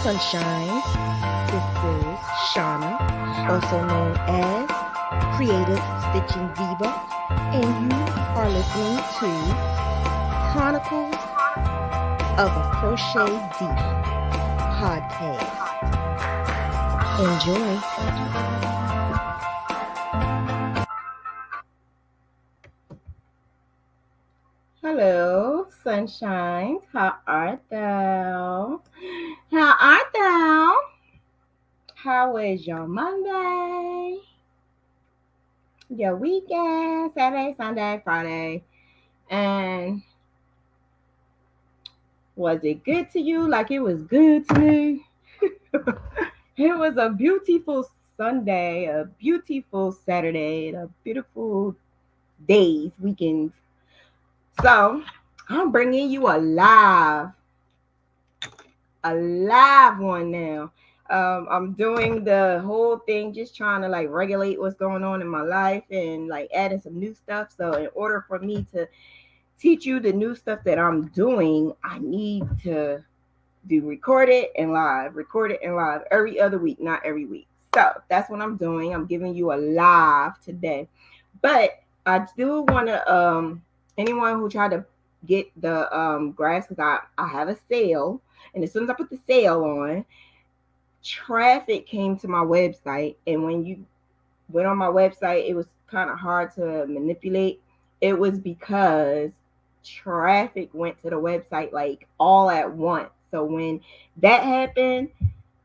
sunshine. This is Shauna, also known as Creative Diva, and you are listening to Chronicles of a Crochet Diva podcast. Enjoy. Hello, sunshine. How art thou? How art thou? How is your Monday? Your weekend? Saturday, Sunday, Friday. And was it good to you like it was good to me? It was a beautiful Sunday, a beautiful Saturday, and a beautiful days, weekends. So I'm bringing you a live one now. I'm doing the whole thing, just trying to like regulate what's going on in my life and like adding some new stuff. So in order for me to teach you the new stuff that I'm doing, I need to do record it and live every other week, not every week. So that's what I'm doing. I'm giving you a live today. But I do want to anyone who tried to get the grass, because I have a sale, and as soon as I put the sale on, traffic came to my website, and when you went on my website, it was kind of hard to manipulate. It was because traffic went to the website like all at once. So when that happened,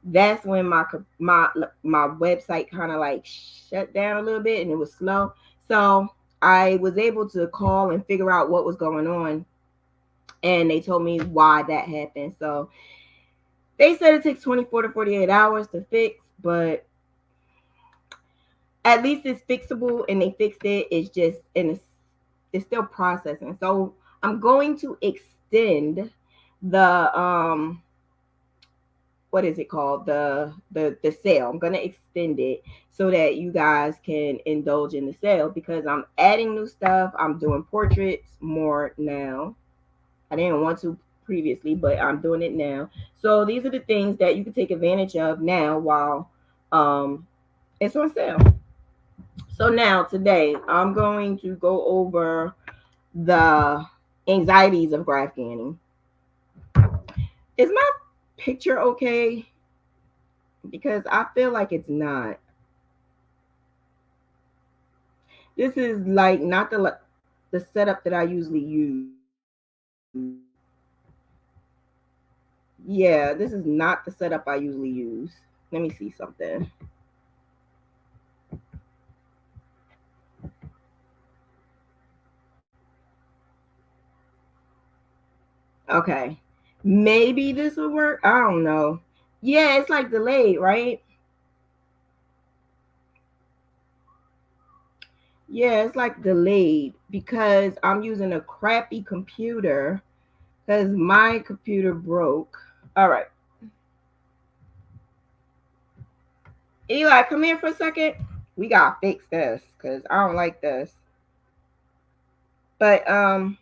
that's when my website kind of like shut down a little bit, and it was slow. So I was able to call and figure out what was going on, and they told me why that happened. So they said it takes 24 to 48 hours to fix, but at least it's fixable, and they fixed it. It's just, and it's still processing. So I'm going to extend the what is it called, the sale. I'm going to extend it so that you guys can indulge in the sale, because I'm adding new stuff. I'm doing portraits more now. I didn't want to previously, but I'm doing it now. So these are the things that you can take advantage of now while it's on sale. So now today I'm going to go over the anxieties of Graphghan. Is my picture okay? Because I feel like it's not. This is like not the setup that I usually use. Yeah, this is not the setup I usually use. Let me see something. Okay. Maybe this will work. I don't know. Yeah, it's like delayed, right? Yeah, it's like delayed because I'm using a crappy computer because my computer broke. All right. Eli, come here for a second. We gotta fix this because I don't like this. But can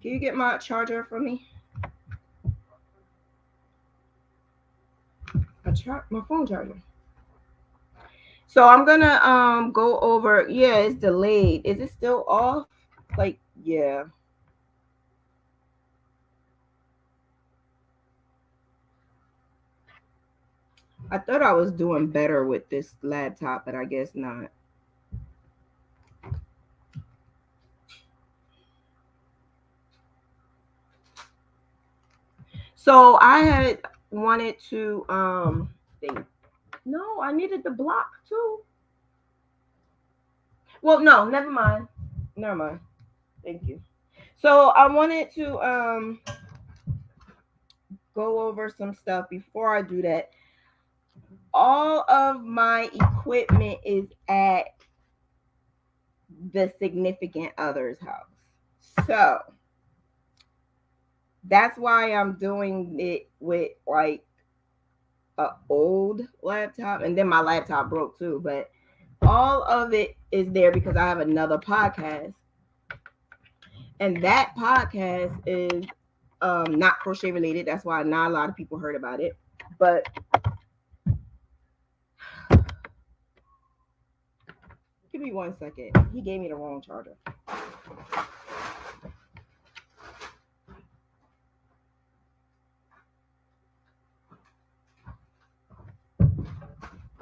you get my charger for me? My phone charger. So I'm gonna go over. Yeah, it's delayed. Is it still off? Like, yeah. I thought I was doing better with this laptop, but I guess not. So I had wanted to think. No, I needed the block too. Well, no, never mind. Never mind. Thank you. So I wanted to go over some stuff. Before I do that, all of my equipment is at the significant other's house. So that's why I'm doing it with like an old laptop, and then my laptop broke too, but all of it is there because I have another podcast, and that podcast is not crochet related. That's why not a lot of people heard about it. But give me 1 second. He gave me the wrong charger.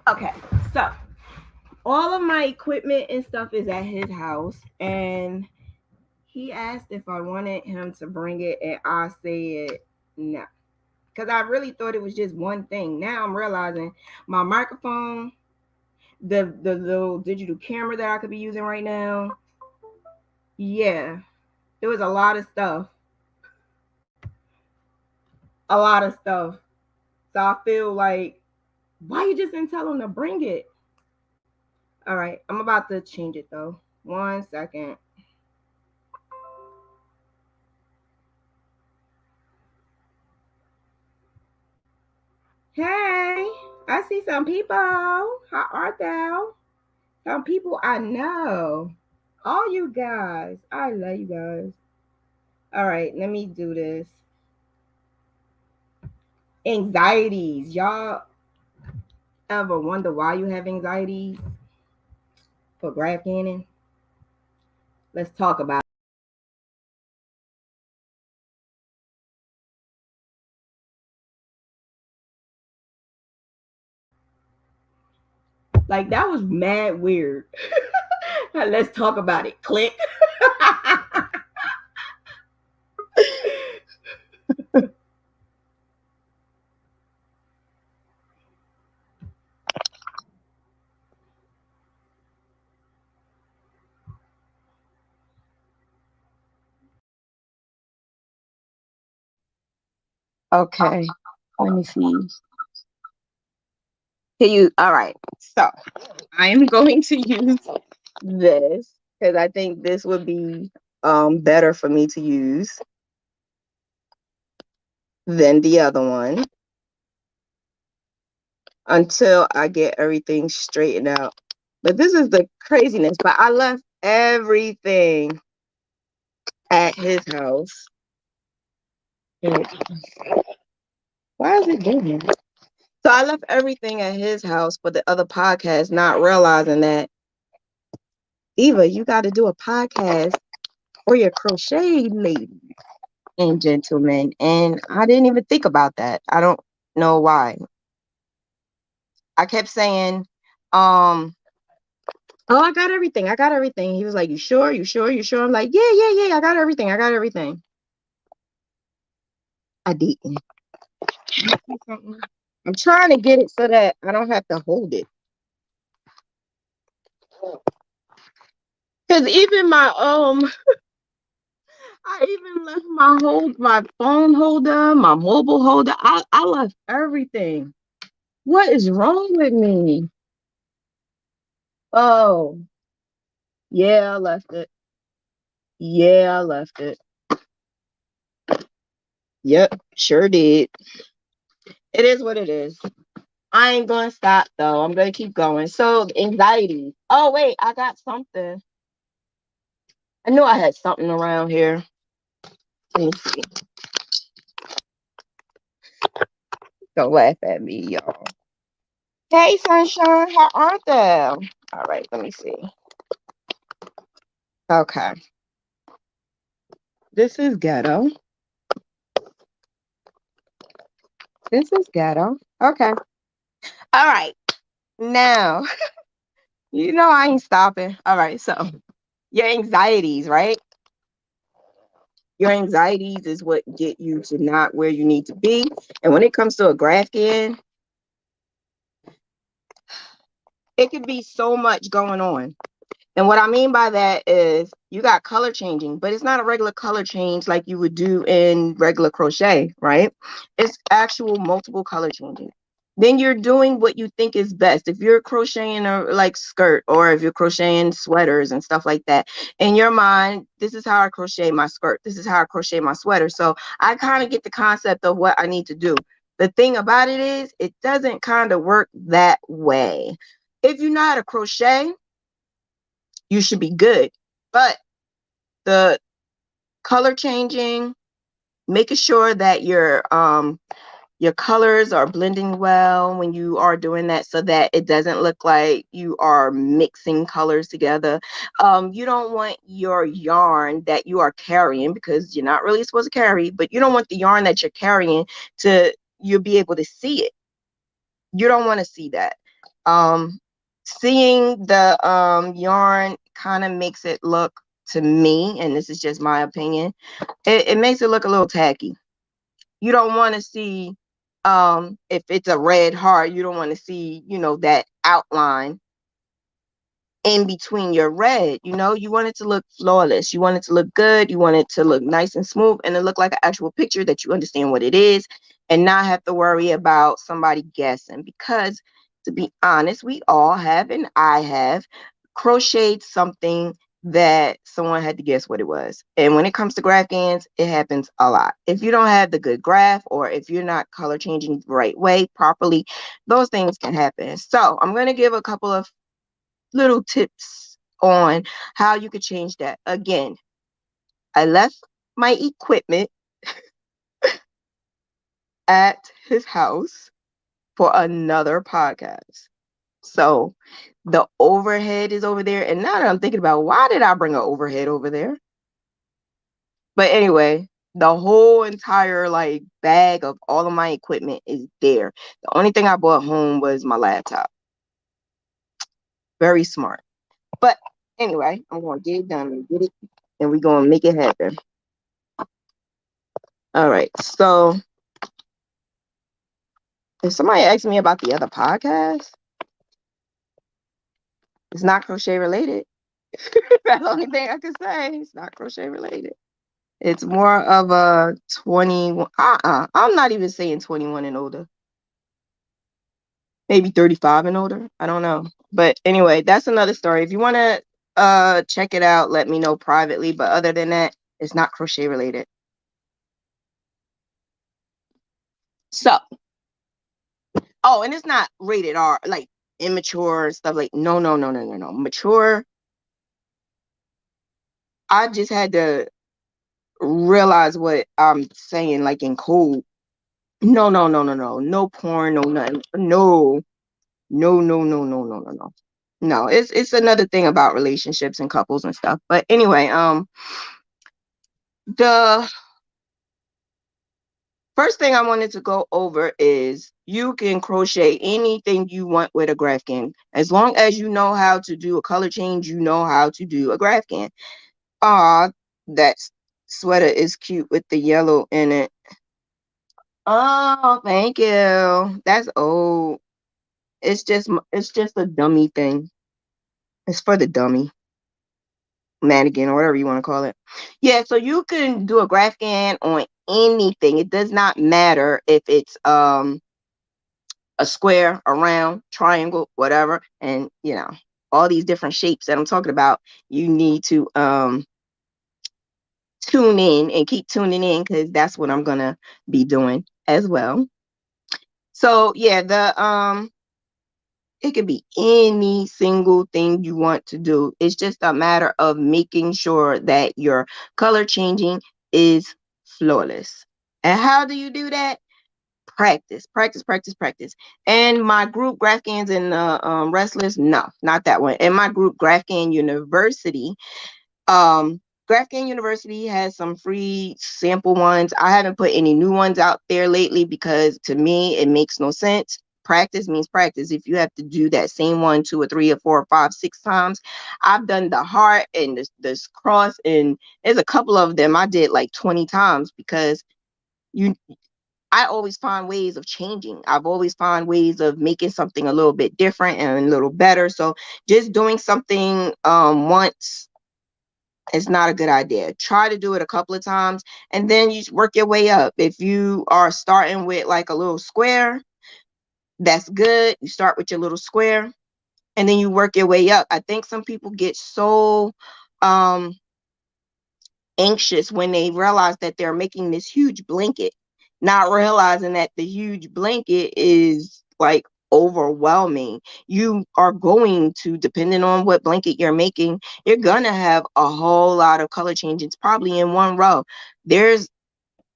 Okay, so all of my equipment and stuff is at his house, and he asked if I wanted him to bring it, and I said no, because I really thought it was just one thing. Now I'm realizing my microphone, the little digital camera that I could be using right now. Yeah, it was a lot of stuff, a lot of stuff. So I feel like, why you just didn't tell him to bring it? All right, I'm about to change it though. 1 second. Hey, I see some people. How art thou? Some people I know. All you guys. I love you guys. All right, let me do this. Anxieties. Y'all ever wonder why you have anxieties for Graphghan? Let's talk about it. Like, that was mad weird. Let's talk about it. Click. Okay, let me see. Can you? All right. So I am going to use this because I think this would be better for me to use than the other one until I get everything straightened out. But this is the craziness. But I left everything at his house. Why is it doing that? So I left everything at his house for the other podcast, not realizing that, Diva, you got to do a podcast for your crochet ladies and gentlemen. And I didn't even think about that. I don't know why. I kept saying, oh, I got everything. I got everything. He was like, you sure? You sure? You sure? I'm like, yeah. I got everything. I got everything. I didn't. I'm trying to get it so that I don't have to hold it. Cause even my I even left my phone holder, my mobile holder. I left everything. What is wrong with me? Oh, yeah, I left it. Yeah, I left it. Yep, sure did. It is what it is. I ain't gonna stop though. I'm gonna keep going. So anxiety. Oh wait, I got something. I knew I had something around here. Let me see. Don't laugh at me, y'all. Hey, sunshine, how are they? All right, let me see. Okay. This is ghetto. This is ghetto. Okay. All right. Now, you know I ain't stopping. All right. So, your anxieties, right? Your anxieties is what get you to not where you need to be. And when it comes to a Graphghan, it could be so much going on. And what I mean by that is you got color changing, but it's not a regular color change like you would do in regular crochet, right? It's actual multiple color changing. Then you're doing what you think is best. If you're crocheting a like skirt, or if you're crocheting sweaters and stuff like that, in your mind, this is how I crochet my skirt. This is how I crochet my sweater. So I kind of get the concept of what I need to do. The thing about it is, it doesn't kind of work that way. If you know how to crochet, you should be good. But the color changing, making sure that your colors are blending well when you are doing that, so that it doesn't look like you are mixing colors together. You don't want your yarn that you are carrying, because you're not really supposed to carry, but you don't want the yarn that you're carrying to, you'll be able to see it. You don't want to see that. Um, Seeing the yarn kind of makes it look, to me, and this is just my opinion, it makes it look a little tacky. You don't want to see, if it's a red heart, you don't want to see, that outline in between your red. You want it to look flawless, you want it to look good, you want it to look nice and smooth, and it look like an actual picture that you understand what it is, and not have to worry about somebody guessing. Because, to be honest, we all have, and I have crocheted something that someone had to guess what it was. And when it comes to Graphghans, it happens a lot. If you don't have the good graph, or if you're not color changing the right way properly, those things can happen. So I'm going to give a couple of little tips on how you could change that. Again, I left my equipment at his house for another podcast. So the overhead is over there. And now that I'm thinking about, why did I bring an overhead over there? But anyway, the whole entire like bag of all of my equipment is there. The only thing I brought home was my laptop. Very smart. But anyway, I'm going to get it done and get it, and we're going to make it happen. All right. So if somebody asks me about the other podcast, it's not crochet related. That's the only thing I can say. It's not crochet related. It's more of a 20. I'm not even saying 21 and older. Maybe 35 and older. I don't know. But anyway, that's another story. If you want to check it out, let me know privately. But other than that, it's not crochet related. So, oh, and it's not rated R, like immature and stuff. Like, no. Mature. I just had to realize what I'm saying, like in code. No. No porn, no nothing. No. No. No, it's another thing about relationships and couples and stuff. But anyway, the first thing I wanted to go over is you can crochet anything you want with a Graphghan. As long as you know how to do a color change, you know how to do a Graphghan. That sweater is cute with the yellow in it. Oh, thank you. That's old. It's just a dummy thing. It's for the dummy mannequin or whatever you want to call it. Yeah, so you can do a Graphghan on anything. It does not matter if it's a square, a round, triangle, whatever, and all these different shapes that I'm talking about. You need to tune in and keep tuning in, because that's what I'm gonna be doing as well. So yeah, it could be any single thing you want to do. It's just a matter of making sure that your color changing is flawless. And how do you do that? Practice, practice, practice, practice. And my group Graphghans and Restless, no, not that one. And my group Graphghan University, um, Graphghan University has some free sample ones. I haven't put any new ones out there lately because to me it makes no sense. Practice means practice. If you have to do that same one 2 or 3 or 4 or 5 6 times, I've done the heart and this cross, and there's a couple of them I did like 20 times, because I always find ways of changing. I've always found ways of making something a little bit different and a little better. So just doing something once is not a good idea. Try to do it a couple of times, and then you work your way up. If you are starting with like a little square, that's good. You start with your little square, and then you work your way up. I think some people get so anxious when they realize that they're making this huge blanket, not realizing that the huge blanket is like overwhelming. You are going to, depending on what blanket you're making, you're gonna have a whole lot of color changes probably in one row. There's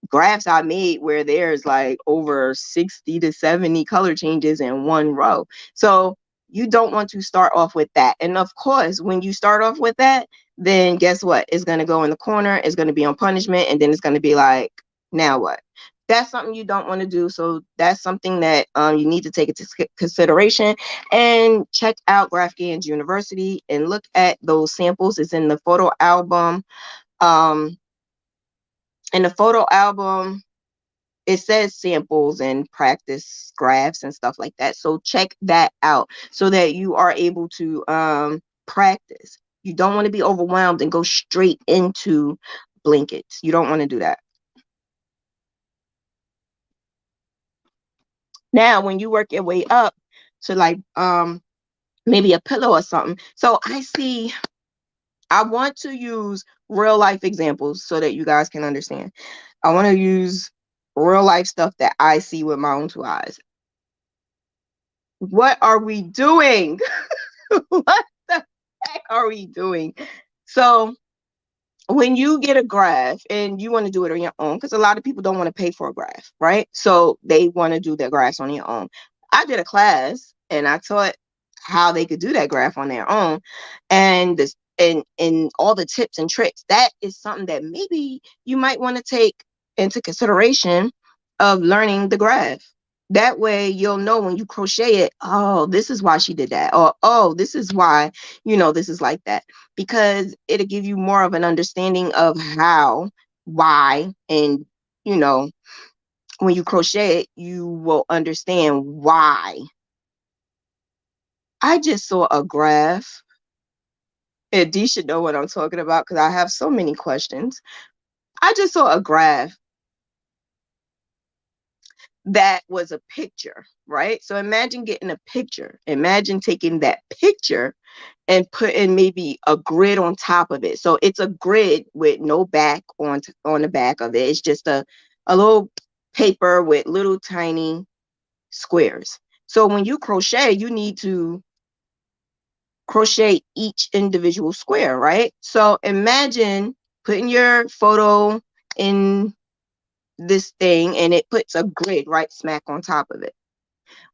graphs I made where there's like over 60 to 70 color changes in one row. So you don't want to start off with that. And of course, when you start off with that, then guess what? It's going to go in the corner. It's going to be on punishment. And then it's going to be like, now what? That's something you don't want to do. So that's something that you need to take into consideration. And check out Graphghan's University and look at those samples. It's in the photo album. In the photo album, it says samples and practice graphs and stuff like that. So check that out so that you are able to practice. You don't want to be overwhelmed and go straight into blankets. You don't want to do that. Now, when you work your way up to like maybe a pillow or something. So I want to use real life examples so that you guys can understand. I want to use real life stuff that I see with my own two eyes. What are we doing? What the heck are we doing? So when you get a graph and you want to do it on your own, because a lot of people don't want to pay for a graph, right? So they want to do their graphs on their own. I did a class and I taught how they could do that graph on their own, and this and all the tips and tricks. That is something that maybe you might want to take into consideration of learning the graph. That way you'll know when you crochet it, oh, this is why she did that, or oh, this is why, this is like that, because it'll give you more of an understanding of how, why, and when you crochet it, you will understand why. I just saw a graph, and Dee should know what I'm talking about because I have so many questions. I just saw a graph that was a picture, right? So imagine getting a picture. Imagine taking that picture and putting maybe a grid on top of it. So it's a grid with no back on the back of it. It's just a little paper with little tiny squares. So when you crochet, you need to crochet each individual square, right? So imagine putting your photo in this thing and it puts a grid right smack on top of it.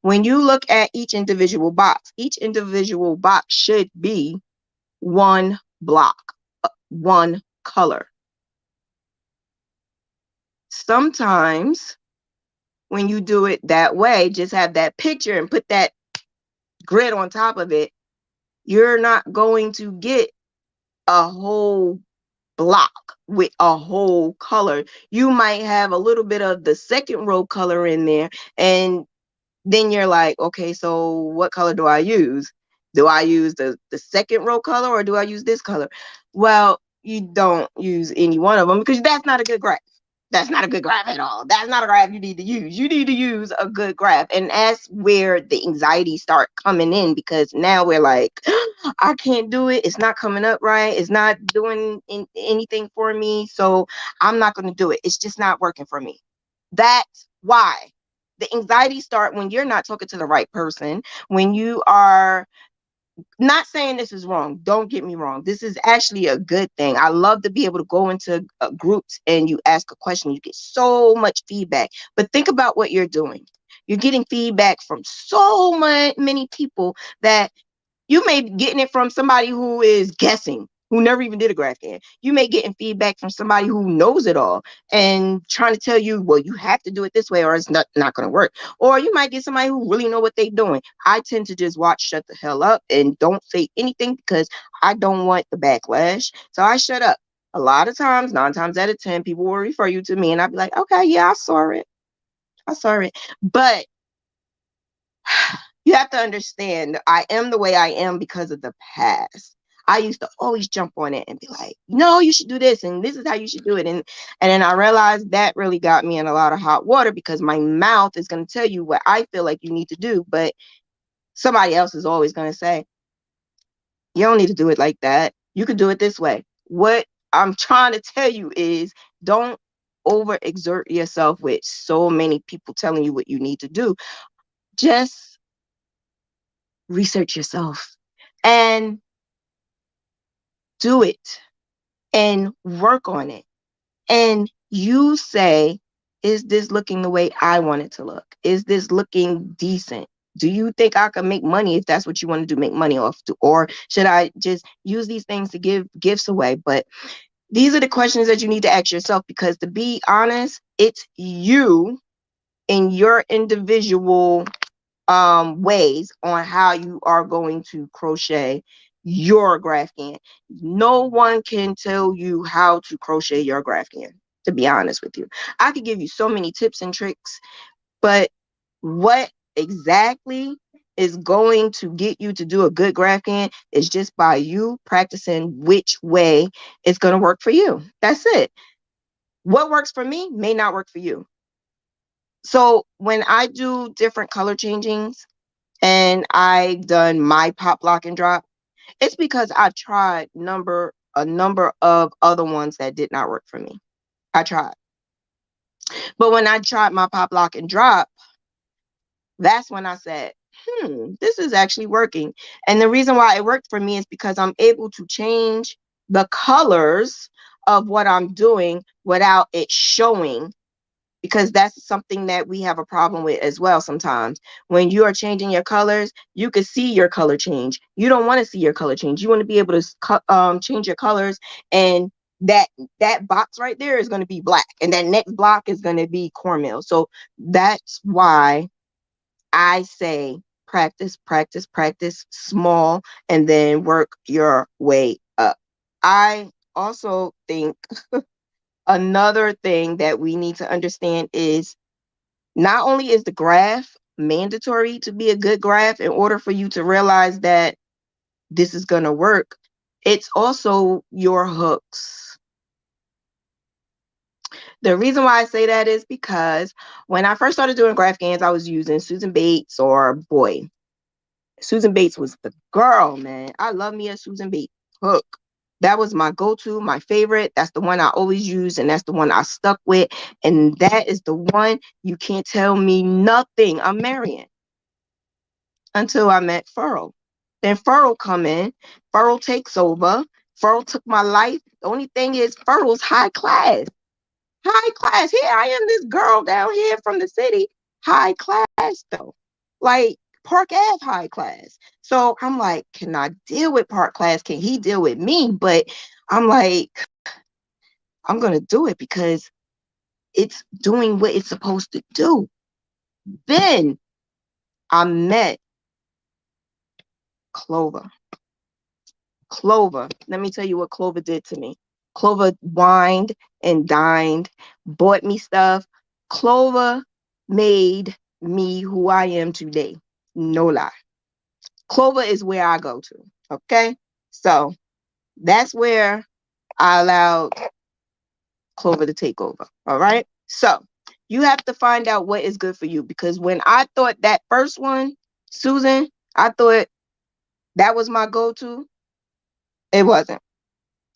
When you look at each individual box should be one block, one color. Sometimes when you do it that way, just have that picture and put that grid on top of it, you're not going to get a whole block with a whole color. You might have a little bit of the second row color in there, and then you're like, okay, so what color do I use? Do I use the second row color or do I use this color? Well, you don't use any one of them because that's not a good graph. That's not a good graph at all. That's not a graph you need to use. You need to use a good graph. And that's where the anxiety start coming in, because now we're like, I can't do it. It's not coming up right. It's not doing anything for me. So I'm not going to do it. It's just not working for me. That's why the anxiety start when you're not talking to the right person, when you are not saying this is wrong. Don't get me wrong. This is actually a good thing. I love to be able to go into groups and you ask a question. You get so much feedback. But think about what you're doing. You're getting feedback from so many people that you may be getting it from somebody who is guessing, who never even did a Graphghan. You may getting feedback from somebody who knows it all and trying to tell you, well, you have to do it this way or it's not going to work. Or you might get somebody who really know what they're doing. I tend to just watch, shut the hell up, and don't say anything because I don't want the backlash. So I shut up. A lot of times, 9 times out of 10, people will refer you to me and I'll be like, okay, yeah, I saw it. I saw it. But you have to understand, I am the way I am because of the past. I used to always jump on it and be like, no, you should do this and this is how you should do it. And then I realized that really got me in a lot of hot water because my mouth is going to tell you what I feel like you need to do, but somebody else is always going to say, you don't need to do it like that. You could do it this way. What I'm trying to tell you is don't overexert yourself with so many people telling you what you need to do. Just research yourself and do it and work on it and You say, is this looking the way I want it to look? Is this looking decent? Do you think I can make money if that's what you want to do, make money off to? Or should I just use these things to give gifts away? But these are the questions that you need to ask yourself, because to be honest, it's you in your individual ways on how you are going to crochet your Graphghan. No one can tell you how to crochet your Graphghan, to be honest with you. I could give you so many tips and tricks, but what exactly is going to get you to do a good Graphghan is just by you practicing which way it's going to work for you. That's it. What works for me may not work for you. So when I do different color changings and I've done my pop, lock, and drop, it's because I've tried a number of other ones that did not work for me. I tried. But when I tried my pop, lock, and drop, that's when I said, this is actually working. And the reason why it worked for me is because I'm able to change the colors of what I'm doing without it showing, because that's something that we have a problem with as well sometimes. When you are changing your colors, you can see your color change. You don't want to see your color change. You want to be able to change your colors, and that box right there is going to be black, and that next block is going to be cornmeal. So that's why I say practice, practice, practice small, and then work your way up. I also think another thing that we need to understand is, not only is the graph mandatory to be a good graph in order for you to realize that this is going to work, it's also your hooks. The reason why I say that is because when I first started doing Graphghans, I was using Susan Bates, or boy, Susan Bates was the girl, man. I love me a Susan Bates hook. That was my go-to, my favorite. That's the one I always use, and that's the one I stuck with. And that is the one you can't tell me nothing I'm marrying, until I met Furl. Then Furl come in. Furl takes over. Furl took my life. The only thing is, Furl's high class. High class. Here I am, this girl down here from the city. High class, though. Like Park Ave high class. So I'm like, can I deal with Park class? Can he deal with me? But I'm like, I'm going to do it because it's doing what it's supposed to do. Then I met Clover. Clover, let me tell you what Clover did to me. Clover wined and dined, bought me stuff. Clover made me who I am today. No lie. Clover is where I go to. Okay? So that's where I allowed Clover to take over. All right? So you have to find out what is good for you, because when I thought that first one, Susan, I thought that was my go-to. It wasn't.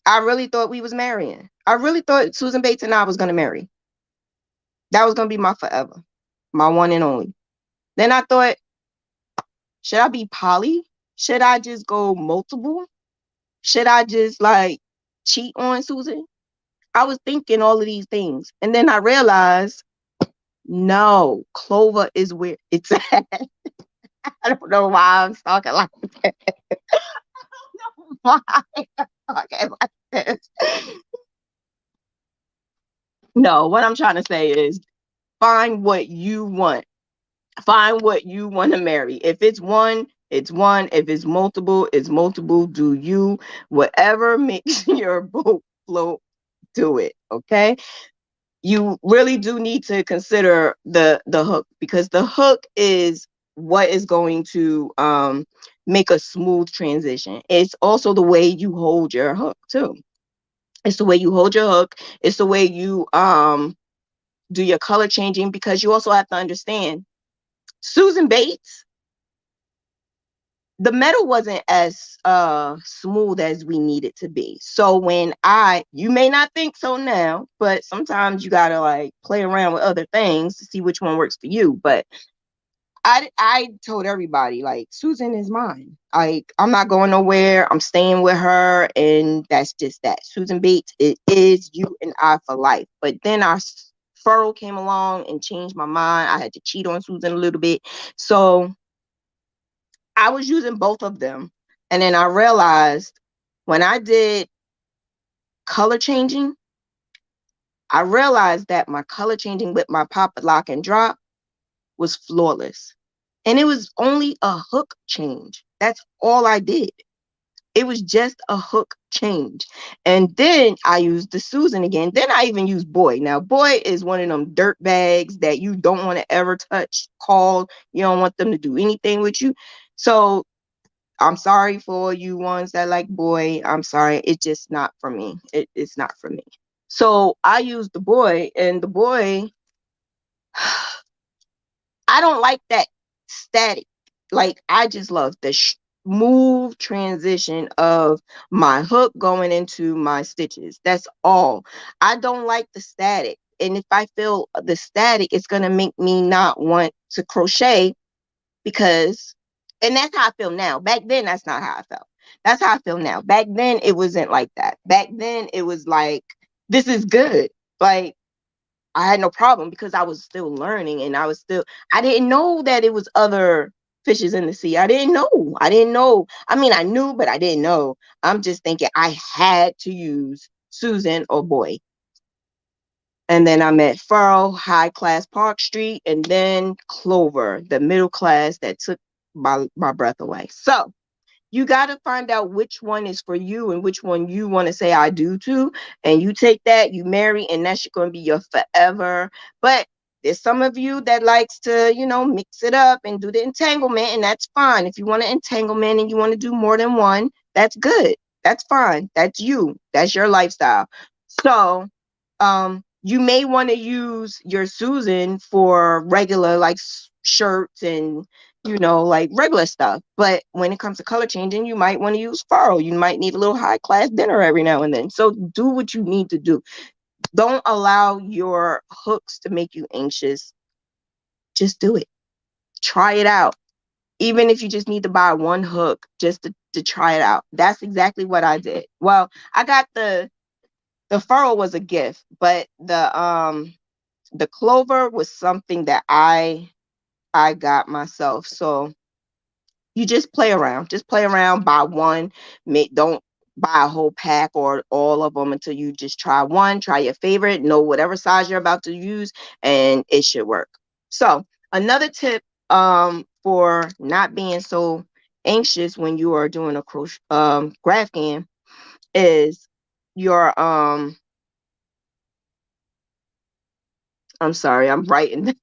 I really thought we was marrying. I really thought Susan Bates and I was going to marry. That was going to be my forever, my one and only. Then I thought, should I be poly? Should I just go multiple? Should I just like cheat on Susan? I was thinking all of these things. And then I realized, no, Clover is where it's at. I don't know why I'm talking like that. I don't know why I'm talking like this. No, what I'm trying to say is, find what you want. Find what you want to marry. If it's one, it's one. If it's multiple, it's multiple. Do you, whatever makes your boat float, do it. Okay. You really do need to consider the hook, because the hook is what is going to make a smooth transition. It's also the way you hold your hook too. It's the way you hold your hook. It's the way you do your color changing, because you also have to understand, Susan Bates, the metal wasn't as smooth as we need it to be. So when you may not think so now, but sometimes you gotta like play around with other things to see which one works for you. But I told everybody, like, Susan is mine. Like, I'm not going nowhere. I'm staying with her, and that's just that. Susan Bates, it is you and I for life. But then our furrow came along and changed my mind. I had to cheat on Susan a little bit. So I was using both of them. And then I realized when I did color changing, I realized that my color changing with my pop, lock, and drop was flawless. And it was only a hook change. That's all I did. It was just a hook change. And then I used the Susan again. Then I even used Boy. Now, Boy is one of them dirt bags that you don't want to ever touch, call. You don't want them to do anything with you. So I'm sorry for you ones that like Boy. I'm sorry. It's just not for me. It's not for me. So I used the Boy, and the Boy, I don't like that static. Like, I just love the smooth transition of my hook going into my stitches. That's all. I don't like the static. And if I feel the static, it's going to make me not want to crochet because, and that's how I feel now. Back then, that's not how I felt. That's how I feel now. Back then, it wasn't like that. Back then, it was like, this is good. Like, I had no problem because I was still learning, and I didn't know that it was other fishes in the sea. I didn't know. I didn't know. I mean, I knew, but I didn't know. I'm just thinking I had to use Susan or Boy. And then I met Furrow, high class Park Street, and then Clover, the middle class that took my breath away. So you got to find out which one is for you and which one you want to say I do to. And you take that, you marry, and that's going to be your forever. But there's some of you that likes to, mix it up and do the entanglement, and that's fine. If you want an entanglement and you want to do more than one, that's good. That's fine. That's you. That's your lifestyle. So, you may want to use your Susan for regular, like, shirts and like regular stuff. But when it comes to color changing, you might want to use furrow. You might need a little high class dinner every now and then. So do what you need to do. Don't allow your hooks to make you anxious. Just do it. Try it out. Even if you just need to buy one hook just to try it out. That's exactly what I did. Well, I got the furrow was a gift, but the clover was something that I got myself. So you just play around. Just play around. Buy one. Don't buy a whole pack or all of them until you just try one. Try your favorite. Know whatever size you're about to use, and it should work. So another tip for not being so anxious when you are doing a crochet Graphghan is your I'm sorry, I'm writing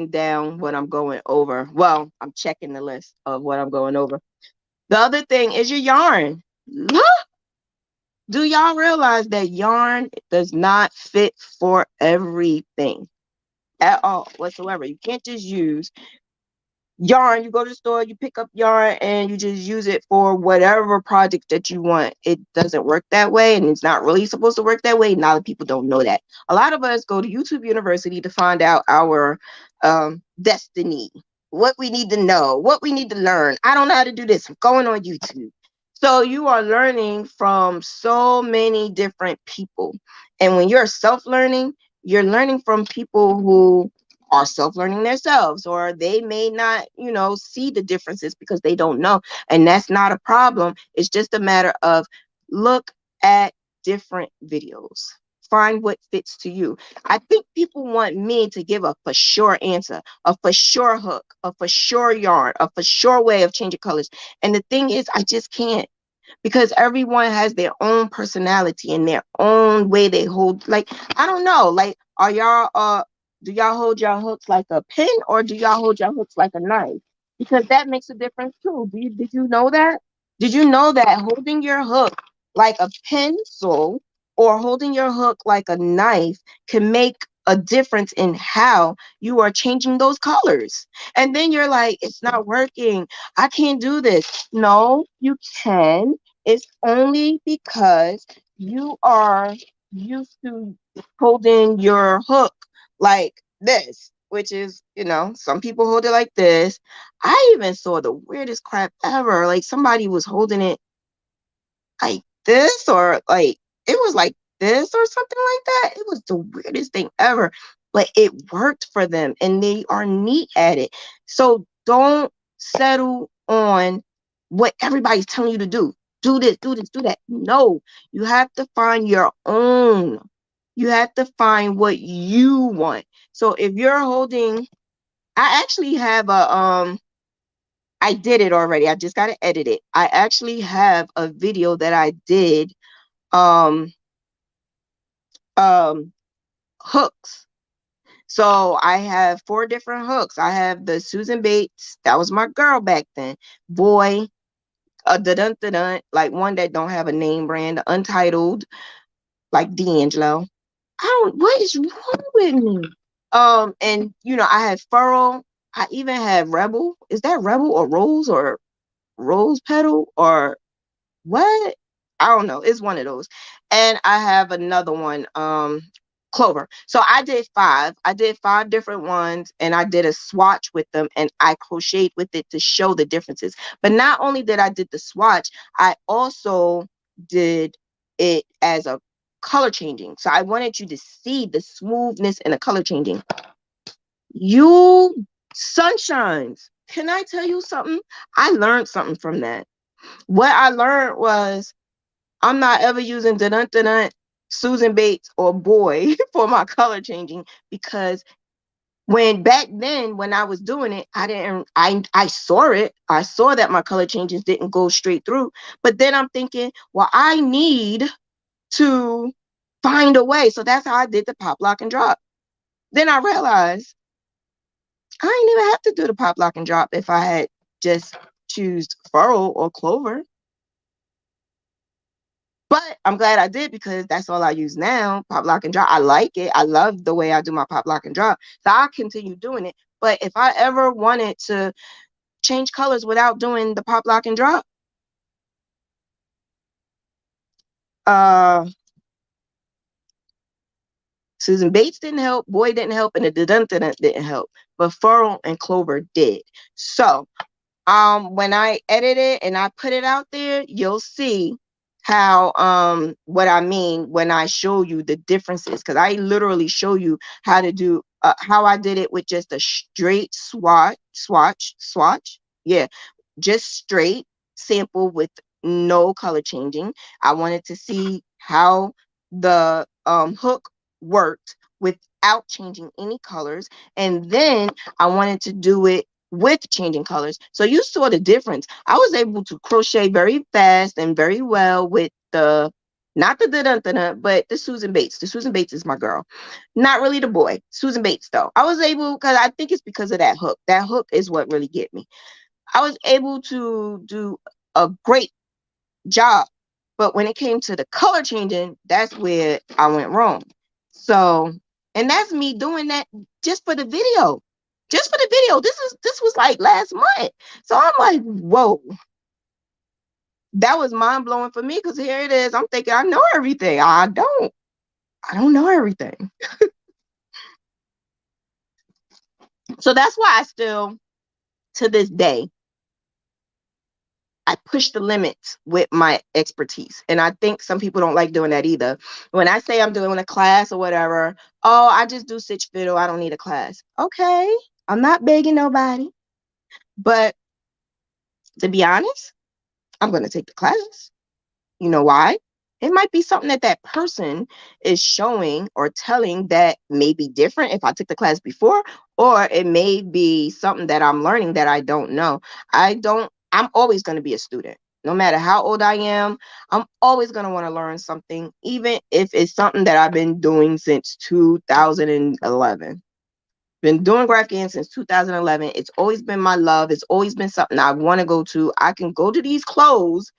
down what I'm going over. Well, I'm checking the list of what I'm going over. The other thing is your yarn. Do y'all realize that yarn does not fit for everything at all whatsoever? You can't just use yarn. You go to the store, you pick up yarn, and you just use it for whatever project that you want. It doesn't work that way, and it's not really supposed to work that way. A lot of people don't know that. A lot of us go to YouTube University to find out our destiny, what we need to know, what we need to learn. I don't know how to do this. I'm going on YouTube. So you are learning from so many different people. And when you're self-learning, you're learning from people who are self-learning themselves, or they may not, see the differences because they don't know. And that's not a problem. It's just a matter of look at different videos. Find what fits to you. I think people want me to give a for sure answer, a for sure hook, a for sure yarn, a for sure way of changing colors. And the thing is, I just can't, because everyone has their own personality and their own way they hold. Like, I don't know, like, are y'all do y'all hold your hooks like a pin, or do y'all hold your hooks like a knife? Because that makes a difference too. Did you know that? Did you know that holding your hook like a pencil or holding your hook like a knife can make a difference in how you are changing those colors? And then you're like, it's not working. I can't do this. No, you can. It's only because you are used to holding your hook like this. which is, some people hold it like this. I even saw the weirdest crap ever. Like somebody was holding it like this, or like it was like this or something like that. It was the weirdest thing ever. But it worked for them and they are neat at it. So don't settle on what everybody's telling you to do. Do this, do this, do that. No, you have to find your own. You have to find what you want. So if you're holding, I actually have I did it already. I just got to edit it. I actually have a video that I did um um hooks. So I have 4 different hooks. I have the Susan Bates, that was my girl back then. Boy, dun dun dun, like one that don't have a name brand, Untitled, like D'Angelo. What is wrong with me? And I had Furl. I even had Rebel. Is that Rebel or Rose Petal or what? I don't know. It's one of those. And I have another one, Clover. So I did 5. I did 5 different ones and I did a swatch with them and I crocheted with it to show the differences. But not only did I did the swatch, I also did it as a color changing. So I wanted you to see the smoothness and the color changing. You sunshines. Can I tell you something? I learned something from that. What I learned was I'm not ever using dun Susan Bates or Boy for my color changing, because back then when I was doing it, I saw it. I saw that my color changes didn't go straight through. But then I'm thinking, well, I need to find a way. So that's how I did the pop, lock, and drop. Then I realized I didn't even have to do the pop, lock, and drop if I had just choose Furl or Clover. But I'm glad I did because that's all I use now. Pop, lock, and drop. I like it. I love the way I do my pop, lock, and drop. So I'll continue doing it. But if I ever wanted to change colors without doing the pop, lock, and drop, uh, Susan Bates didn't help, Boy didn't help, and the dun didn't help. But Furl and Clover did. So when I edit it and I put it out there, you'll see how what I mean when I show you the differences, because I literally show you how to do how I did it with just a straight swatch. Yeah, just straight sample with no color changing. I wanted to see how the hook worked without changing any colors, and then I wanted to do it with changing colors. So you saw the difference. I was able to crochet very fast and very well with the not the dun but the Susan Bates. The Susan Bates is my girl. Not really the Boy. Susan Bates though. I was able, because I think it's because of that hook. That hook is what really get me. I was able to do a great job. But when it came to the color changing, that's where I went wrong. So, and that's me doing that just for the video. Just for the video. This was like last month. So I'm like, whoa. That was mind blowing for me, because here it is. I'm thinking I know everything. I don't. I don't know everything. So that's why I still, to this day, I push the limits with my expertise. And I think some people don't like doing that either. When I say I'm doing a class or whatever, oh, I just do Stitch Fiddle. I don't need a class. Okay. I'm not begging nobody. But to be honest, I'm going to take the class. You know why? It might be something that that person is showing or telling that may be different if I took the class before, or it may be something that I'm learning that I don't know. I'm always going to be a student. No matter how old I am, I'm always going to want to learn something, even if it's something that I've been doing since 2011. Been doing Graphghan since 2011. It's always been my love. It's always been something I want to go to. I can go to these clothes,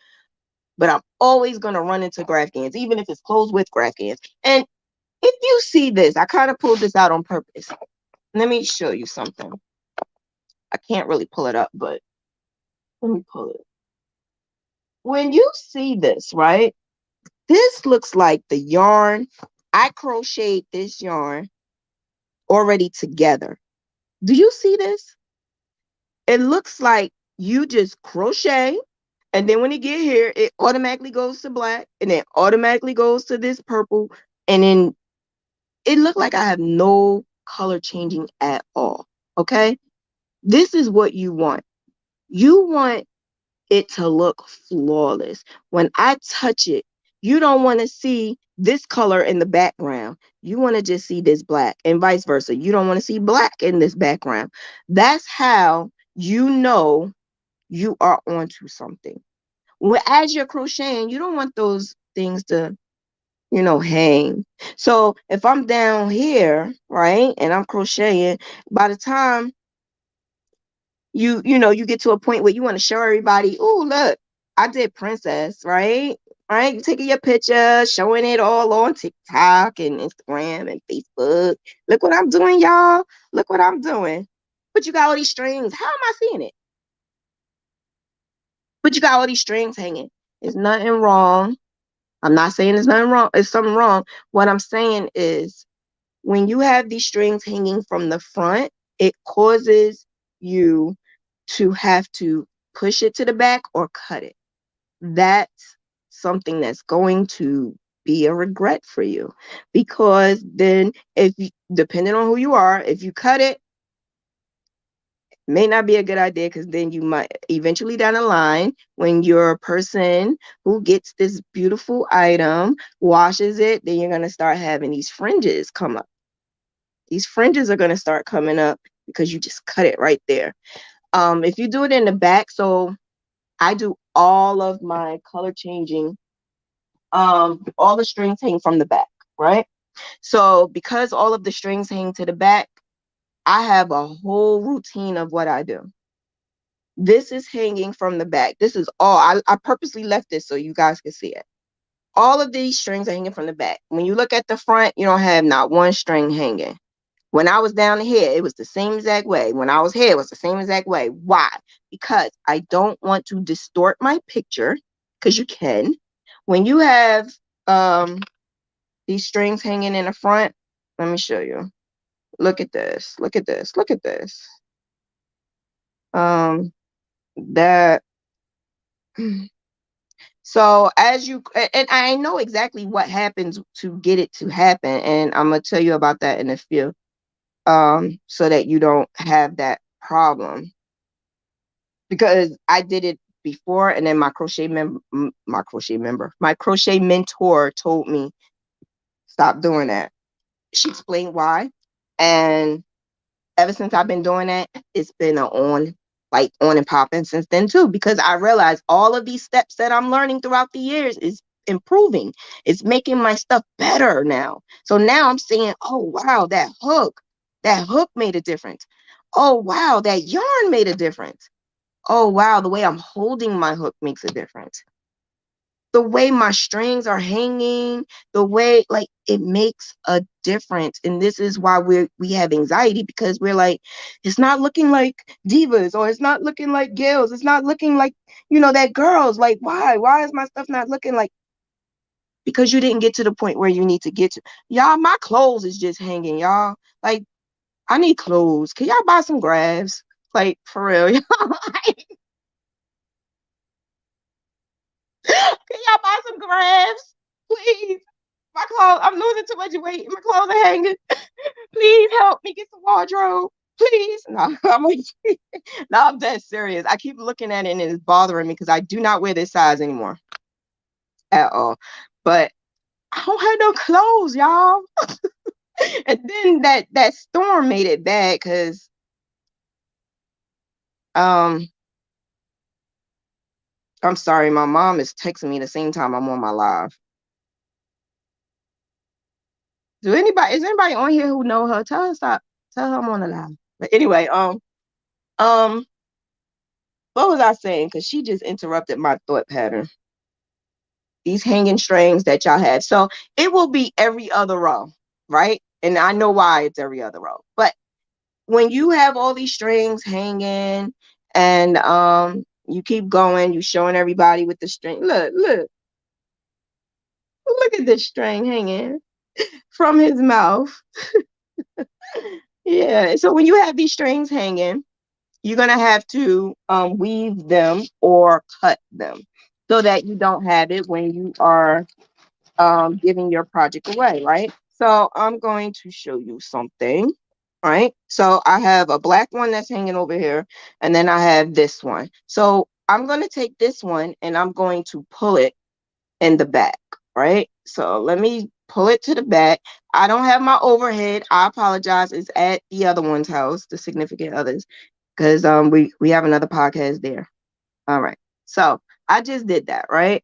but I'm always going to run into Graphghans, even if it's clothes with Graphghans. And if you see this, I kind of pulled this out on purpose. Let me show you something. I can't really pull it up, but let me pull it. When you see this, right, this looks like the yarn. I crocheted this yarn already together. Do you see this? It looks like you just crochet, and then when it get here, it automatically goes to black, and then automatically goes to this purple, and then it looked like I have no color changing at all. Okay? This is what you want. You want it to look flawless. When I touch it, you don't want to see this color in the background. You want to just see this black, and vice versa. You don't want to see black in this background. That's how you know you are onto something. Well, as you're crocheting, you don't want those things to, hang. So if I'm down here, right, and I'm crocheting, by the time you get to a point where you want to show everybody, oh, look, I did princess, right? Right? You taking your picture, showing it all on TikTok and Instagram and Facebook. Look what I'm doing, y'all. Look what I'm doing. But you got all these strings. How am I seeing it? But you got all these strings hanging. There's nothing wrong. I'm not saying there's nothing wrong. There's something wrong. What I'm saying is when you have these strings hanging from the front, it causes you to have to push it to the back or cut it. That's something that's going to be a regret for you, because then if you, depending on who you are, if you cut it, may not be a good idea, because then you might eventually down the line, when you're a person who gets this beautiful item, washes it, then you're going to start having these fringes come up. These fringes are going to start coming up because you just cut it right there. If you do it in the back, so I do all of my color changing, all the strings hang from the back, right? So because all of the strings hang to the back, I have a whole routine of what I do. This is hanging from the back. This is all. I purposely left this so you guys can see it. All of these strings are hanging from the back. When you look at the front, you don't have not one string hanging. When I was down here, it was the same exact way. When I was here, it was the same exact way. Why? Because I don't want to distort my picture, because you can. When you have these strings hanging in the front, let me show you. Look at this. Look at this. Look at this. That. So as you, and I know exactly what happens to get it to happen, and I'm gonna tell you about that in a few, so that you don't have that problem, because I did it before, and then my crochet mentor told me stop doing that. She explained why, and ever since I've been doing that, it's been on and popping since then too, because I realized all of these steps that I'm learning throughout the years is improving. It's making my stuff better now. So now I'm saying, oh wow, that hook made a difference. Oh wow, that yarn made a difference. Oh wow, the way I'm holding my hook makes a difference. The way my strings are hanging, the way, like, it makes a difference. And this is why we have anxiety, because we're like, it's not looking like divas, or it's not looking like girls, it's not looking like, that girls. Like, why is my stuff not looking like? Because you didn't get to the point where you need to get to. Y'all, my clothes is just hanging, y'all. Like, I need clothes. Can y'all buy some graphs? Like, for real, y'all. Can y'all buy some graphs, please? My clothes, I'm losing too much weight. My clothes are hanging. Please help me get some wardrobe. Please. No, I'm like, no, I'm dead serious. I keep looking at it and it's bothering me, because I do not wear this size anymore at all. But I don't have no clothes, y'all. And then that storm made it bad, because I'm sorry, my mom is texting me the same time I'm on my live. Is anybody on here who know her? Tell her I'm on the live. But anyway, um, what was I saying? Because she just interrupted my thought pattern. These hanging strings that y'all have. So it will be every other row, right? And I know why it's every other row. But when you have all these strings hanging, and you keep going, you showing everybody with the string. Look at this string hanging from his mouth. Yeah. So when you have these strings hanging, you're going to have to weave them or cut them so that you don't have it when you are giving your project away, right? So I'm going to show you something, right? So I have a black one that's hanging over here, and then I have this one. So I'm going to take this one and I'm going to pull it in the back, right? So let me pull it to the back. I don't have my overhead. I apologize. It's at the other one's house, the significant others, because we have another podcast there. All right. So I just did that, right?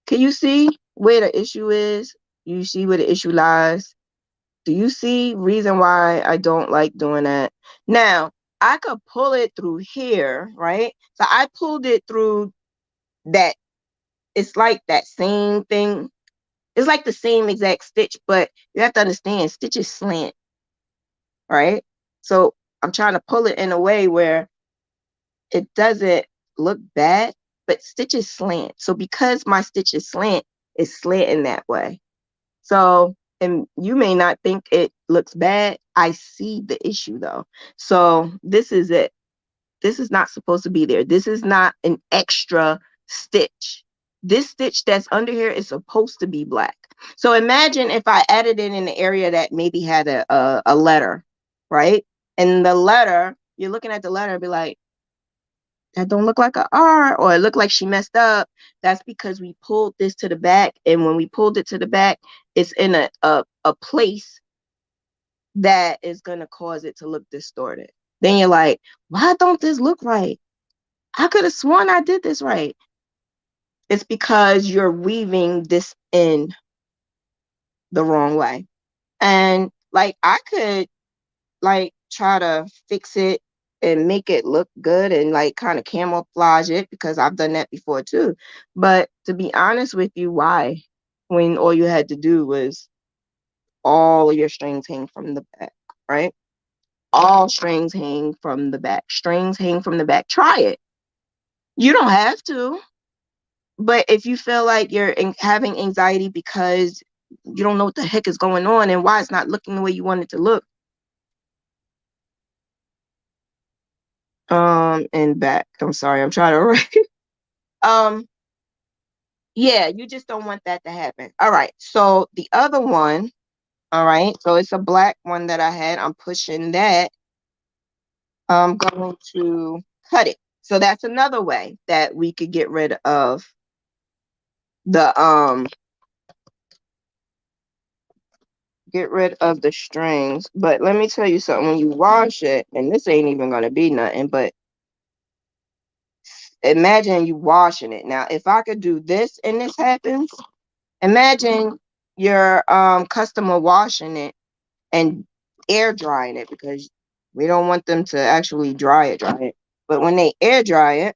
Can you see where the issue is? You see where the issue lies? Do you see reason why I don't like doing that? Now, I could pull it through here, right? So I pulled it through that. It's like that same thing. It's like the same exact stitch, but you have to understand stitches slant, right? So I'm trying to pull it in a way where it doesn't look bad, but stitches slant. So because my stitches slant, it's slanting that way. So, and you may not think it looks bad. I see the issue though. So this is it. This is not supposed to be there. This is not an extra stitch. This stitch that's under here is supposed to be black. So imagine if I added it in the area that maybe had a letter, right? And the letter, you're looking at the letter and be like, that don't look like a R, or it looked like she messed up. That's because we pulled this to the back. And when we pulled it to the back, it's in a place that is going to cause it to look distorted. Then you're like, why don't this look right? I could have sworn I did this right. It's because you're weaving this in the wrong way. And like I could like try to fix it and make it look good and like kind of camouflage it because I've done that before too. But to be honest with you, why? When all you had to do was all of your strings hang from the back, right? All strings hang from the back. Strings hang from the back. Try it. You don't have to. But if you feel like you're having anxiety because you don't know what the heck is going on and why it's not looking the way you want it to look, and back. I'm sorry, I'm trying to write. um, yeah, you just don't want that to happen. All right, so the other one, all right, so it's a black one that I had. I'm pushing that. I'm going to cut it. So that's another way that we could get rid of the strings. But let me tell you something, when you wash it, and this ain't even gonna be nothing, but imagine you washing it. Now, if I could do this and this happens, imagine your customer washing it and air drying it, because we don't want them to actually dry it. But when they air dry it,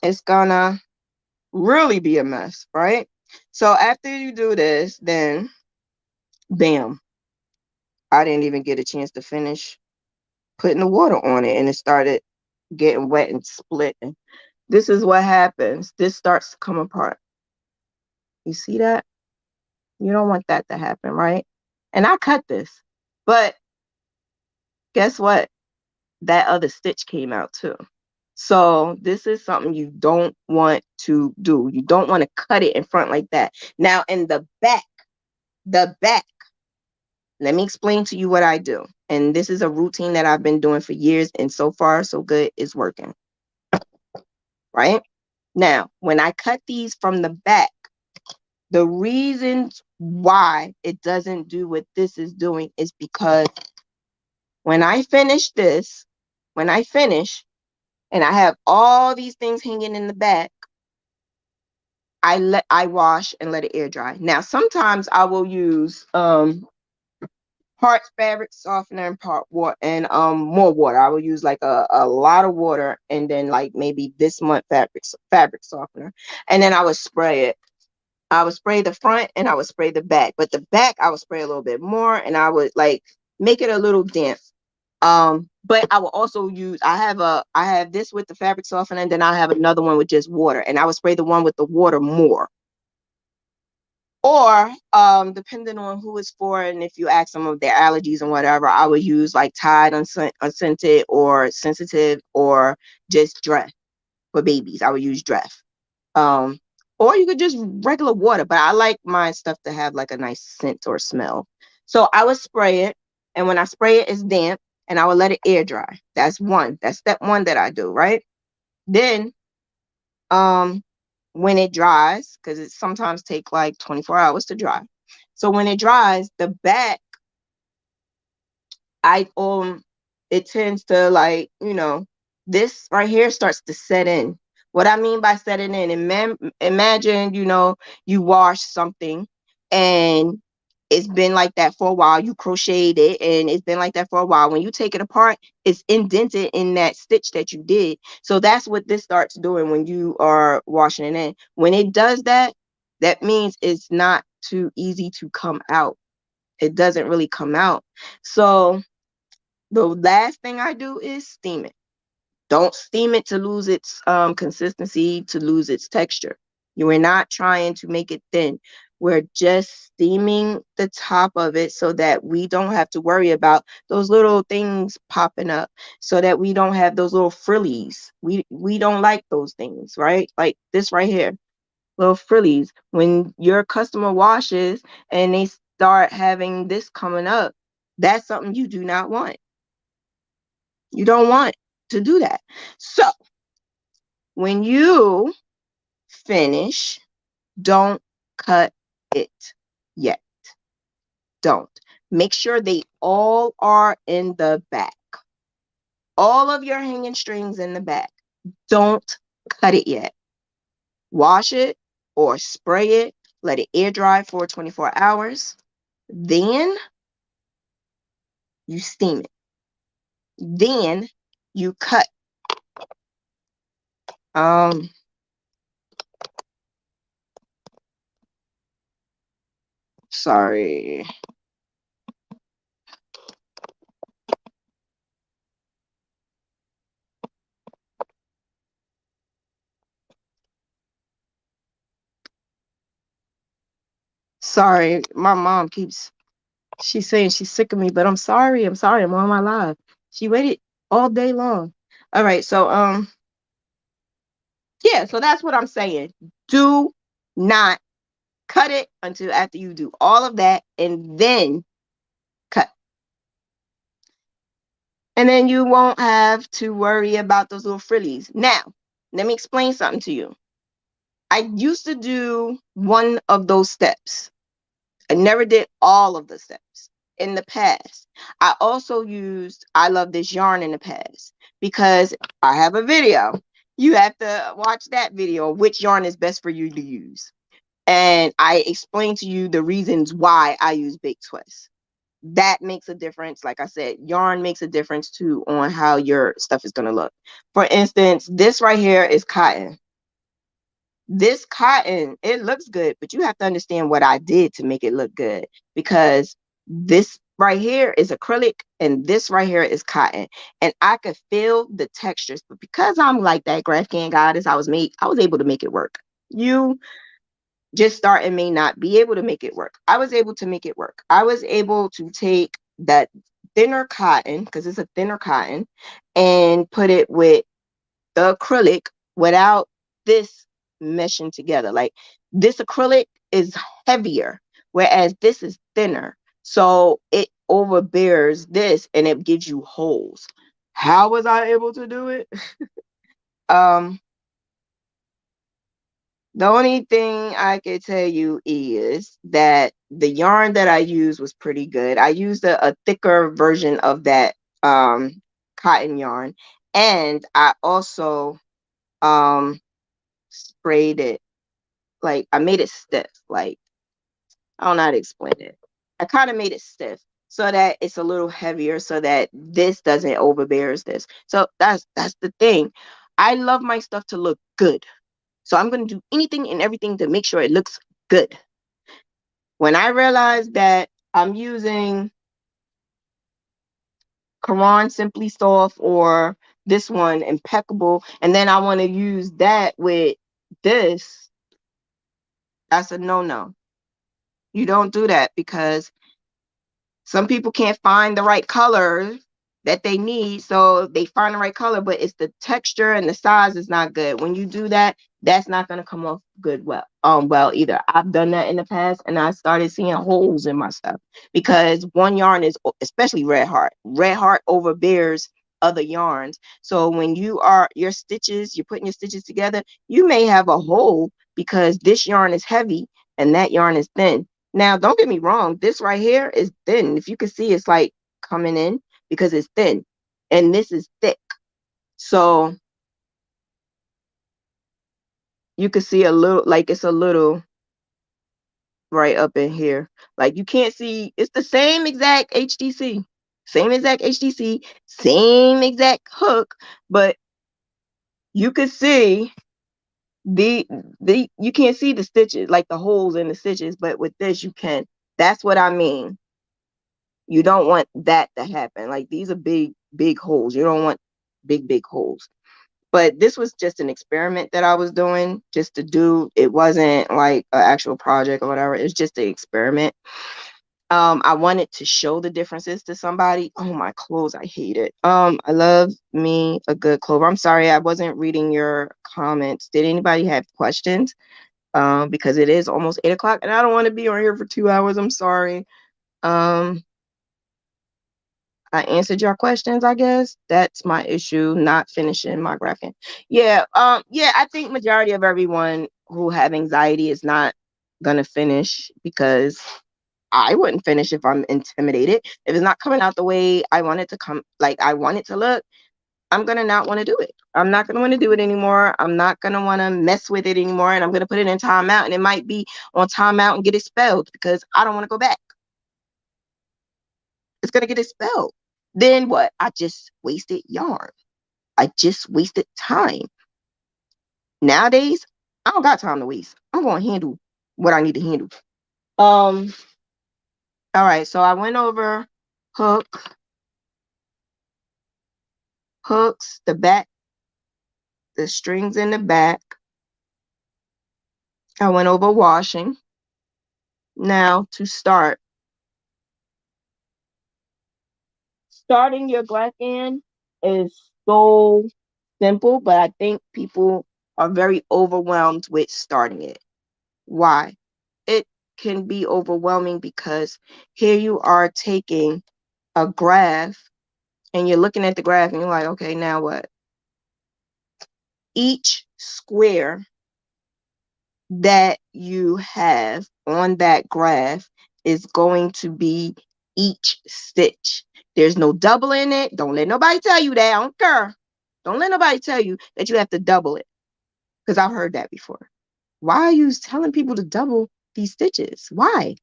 it's gonna really be a mess, right? So after you do this, then bam, I didn't even get a chance to finish putting the water on it and it started getting wet and splitting. This is what happens. This starts to come apart. You see that? You don't want that to happen, right? And I cut this, but guess what? That other stitch came out too. So this is something you don't want to do. You don't want to cut it in front like that. Now in the back, let me explain to you what I do. And this is a routine that I've been doing for years, and so far so good, it's working. Right? Now, when I cut these from the back, the reasons why it doesn't do what this is doing is because when I finish this, when I finish and I have all these things hanging in the back, I wash and let it air dry. Now, sometimes I will use part fabric softener and part water and more water. I will use like a lot of water and then like maybe this much fabric softener, and then I would spray it. I would spray the front and I would spray the back, but the back I would spray a little bit more and I would like make it a little damp. But I will also use, I have this with the fabric softener, and then I have another one with just water, and I would spray the one with the water more. Or depending on who it's for, and if you ask them of their allergies and whatever, I would use like Tide unscented or sensitive, or just Dress for babies. I would use Dress. Um, or you could just regular water, but I like my stuff to have like a nice scent or smell. So I would spray it, and when I spray it, it's damp, and I would let it air dry. That's one. That's step one that I do, right? Then um when it dries, because it sometimes take like 24 hours to dry. So when it dries, the back, I it tends to, like, this right here starts to set in. What I mean by setting in, imagine, you wash something and it's been like that for a while. You crocheted it and it's been like that for a while. When you take it apart, it's indented in that stitch that you did. So that's what this starts doing when you are washing it in. When it does that, that means it's not too easy to come out. It doesn't really come out. So the last thing I do is steam it. Don't steam it to lose its consistency, to lose its texture. You are not trying to make it thin. We're just steaming the top of it so that we don't have to worry about those little things popping up, so that we don't have those little frillies. We don't like those things, right? Like this right here, little frillies. When your customer washes and they start having this coming up, that's something you do not want. You don't want to do that. So when you finish, don't cut it yet. Don't. Make sure they all are in the back. All of your hanging strings in the back. Don't cut it yet. Wash it or spray it. Let it air dry for 24 hours. Then you steam it. Then you cut. Um, sorry. Sorry, my mom she's saying she's sick of me, but I'm sorry. I'm sorry. I'm on my live. She waited all day long. All right, so yeah, so that's what I'm saying. Do not cut it until after you do all of that, and then cut. And then you won't have to worry about those little frillies. Now, let me explain something to you. I used to do one of those steps. I never did all of the steps in the past. I also used I Love This Yarn in the past, because I have a video. You have to watch that video, which yarn is best for you to use. And I explained to you the reasons why I use Big Twist. That makes a difference. Like I said, yarn makes a difference too on how your stuff is going to look. For instance, this right here is cotton. This cotton, it looks good, but you have to understand what I did to make it look good, because this right here is acrylic and this right here is cotton, and I could feel the textures. But because I'm like that Graphghan goddess, I was able to make it work. You just start and may not be able to make it work. I was able to make it work. I was able to take that thinner cotton, because it's a thinner cotton, and put it with the acrylic without this meshing together. Like, this acrylic is heavier, whereas this is thinner. So it overbears this and it gives you holes. How was I able to do it? um, the only thing I can tell you is that the yarn that I used was pretty good. I used a thicker version of that cotton yarn, and I also sprayed it, like I made it stiff. Like, I don't know how to explain it. I kind of made it stiff so that it's a little heavier, so that this doesn't overbears this. So that's the thing. I love my stuff to look good. So I'm going to do anything and everything to make sure it looks good. When I realized that I'm using Quran Simply Soft or this one Impeccable, and then I want to use that with this, that's a no-no. You don't do that because some people can't find the right color that they need, so they find the right color, but it's the texture and the size is not good. When you do that, that's not going to come off good well either. I've done that in the past, and I started seeing holes in my stuff because one yarn is, especially red heart overbears other yarns. So when your stitches, you're putting your stitches together, you may have a hole because this yarn is heavy and that yarn is thin. Now, don't get me wrong, this right here is thin. If you can see, it's like coming in because it's thin, and this is thick. So you can see a little, like it's a little right up in here. Like you can't see, it's the same exact HDC, same exact hook, but you can see the you can't see the stitches, like the holes in the stitches, but with this you can. That's what I mean. You don't want that to happen. Like these are big holes. You don't want big holes. But this was just an experiment that I was doing just to do. It wasn't like an actual project or whatever. It's just an experiment. I wanted to show the differences to somebody. Oh, my clothes, I hate it. I love me a good clover. I'm sorry, I wasn't reading your comments. Did anybody have questions? Because it is almost 8 o'clock and I don't want to be on here for 2 hours. I'm sorry. I answered your questions, I guess. That's my issue, not finishing my Graphghan. Yeah, I think majority of everyone who have anxiety is not gonna finish because I wouldn't finish if I'm intimidated. If it's not coming out the way I want it to come, like I want it to look, I'm gonna not want to do it. I'm not gonna want to do it anymore. I'm not gonna want to mess with it anymore, and I'm gonna put it in timeout, and it might be on timeout and get expelled because I don't want to go back. It's gonna get expelled. Then what? I just wasted yarn. I just wasted time. Nowadays, I don't got time to waste. I'm gonna handle what I need to handle. All right, so I went over hooks, the back, the strings in the back. I went over washing. Now to start. Starting your Graphghan is so simple, but I think people are very overwhelmed with starting it. Why? It can be overwhelming because here you are taking a graph and you're looking at the graph and you're like, okay, now what? Each square that you have on that graph is going to be each stitch. There's no double in it. Don't let nobody tell you that. I don't care. Don't let nobody tell you that you have to double it, because I've heard that before. Why are you telling people to double these stitches? Why?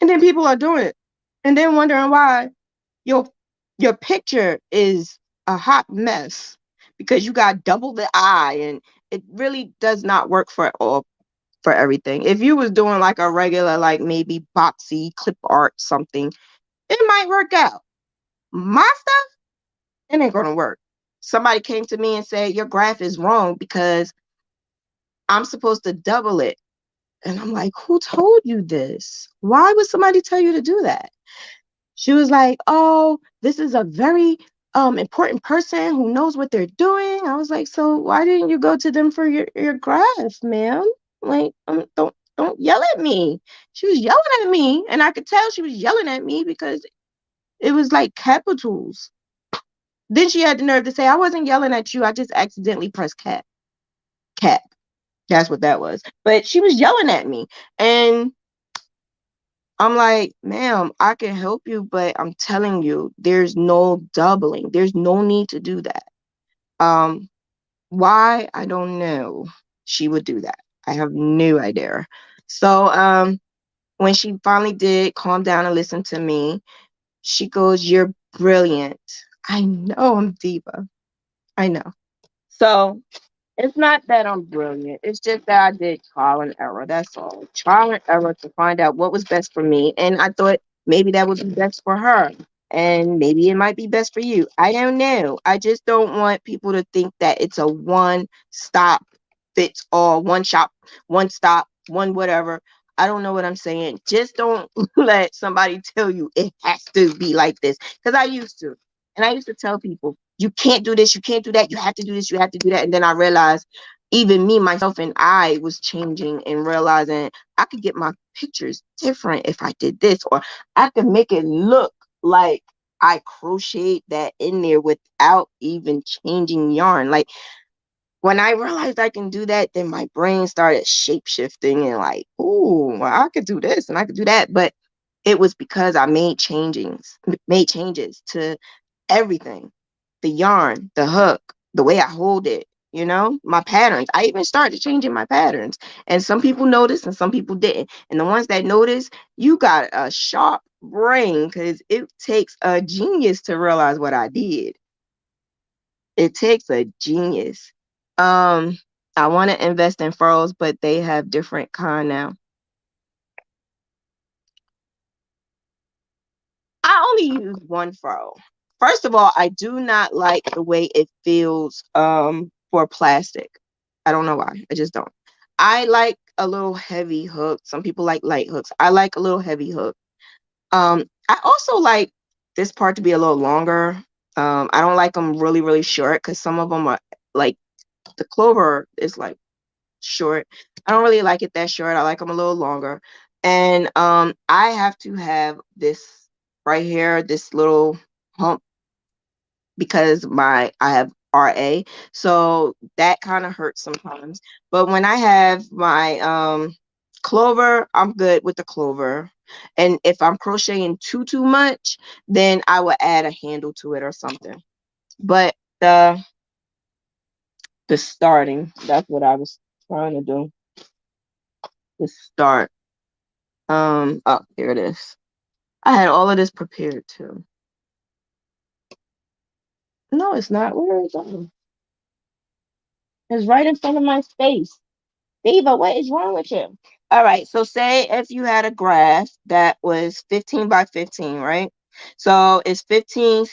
And then people are doing it and then wondering why your picture is a hot mess because you got double the eye, and it really does not work for everything. If you was doing like a regular, like maybe boxy clip art something, it might work out. My stuff, it ain't gonna work. Somebody came to me and said your graph is wrong because I'm supposed to double it. And I'm like, who told you this? Why would somebody tell you to do that? She was like, oh, this is a very important person who knows what they're doing. I was like, so why didn't you go to them for your graph, ma'am? Like, don't yell at me. She was yelling at me, and I could tell she was yelling at me because it was like capitals. Then she had the nerve to say, I wasn't yelling at you. I just accidentally pressed cap. Cap. That's what that was. But she was yelling at me. And I'm like, ma'am, I can help you, but I'm telling you, there's no doubling. There's no need to do that. Why? I don't know. She would do that. I have no idea. So when she finally did calm down and listen to me, she goes, you're brilliant. I know I'm diva. I know. So it's not that I'm brilliant. It's just that I did trial and error. That's all. Trial and error to find out what was best for me. And I thought maybe that would be best for her. And maybe it might be best for you. I don't know. I just don't want people to think that it's a one stop fits all, one shop, one stop, one whatever. I don't know what I'm saying. Just don't let somebody tell you it has to be like this. Because I used to. And I used to tell people, you can't do this, you can't do that, you have to do this, you have to do that. And then I realized even me, myself, and I was changing and realizing I could get my pictures different if I did this, or I could make it look like I crocheted that in there without even changing yarn. Like, when I realized I can do that, then my brain started shape shifting and like, ooh, well, I could do this and I could do that. But it was because I made changes to everything, the yarn, the hook, the way I hold it, my patterns. I even started changing my patterns. And some people noticed and some people didn't. And the ones that noticed, you got a sharp brain, because it takes a genius to realize what I did. It takes a genius. I want to invest in furls, but they have different kind now. I only use one furl. First of all, I do not like the way it feels for plastic. I don't know why. I just don't. I like a little heavy hook. Some people like light hooks. I like a little heavy hook. I also like this part to be a little longer. I don't like them really, really short, because some of them are like, the clover is like short. I don't really like it that short. I like them a little longer. And I have to have this right here, this little hump, because I have RA. So that kind of hurts sometimes. But when I have my clover, I'm good with the clover. And if I'm crocheting too much, then I will add a handle to it or something. But the starting, that's what I was trying to do. To start. Oh, here it is. I had all of this prepared too. No, it's not. Where is it? It's right in front of my face. Diva, what is wrong with you? All right. So say if you had a graph that was 15 by 15, right? So it's 15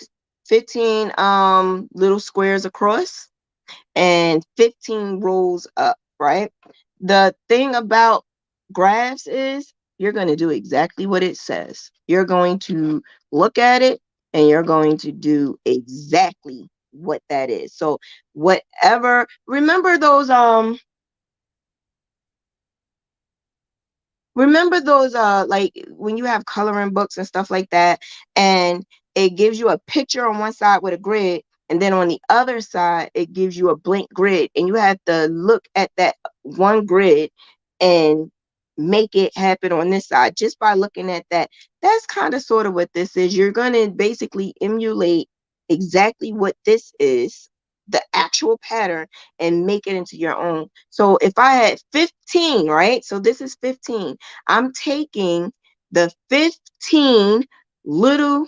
little squares across and 15 rows up, right? The thing about graphs is you're going to do exactly what it says. You're going to look at it and you're going to do exactly what that is. So whatever, remember those like when you have coloring books and stuff like that, and it gives you a picture on one side with a grid, and then on the other side it gives you a blank grid, and you have to look at that one grid and make it happen on this side just by looking at that. That's kind of sort of what this is. You're going to basically emulate exactly what this is, the actual pattern, and make it into your own. So if I had 15, right? So this is 15. I'm taking the 15 little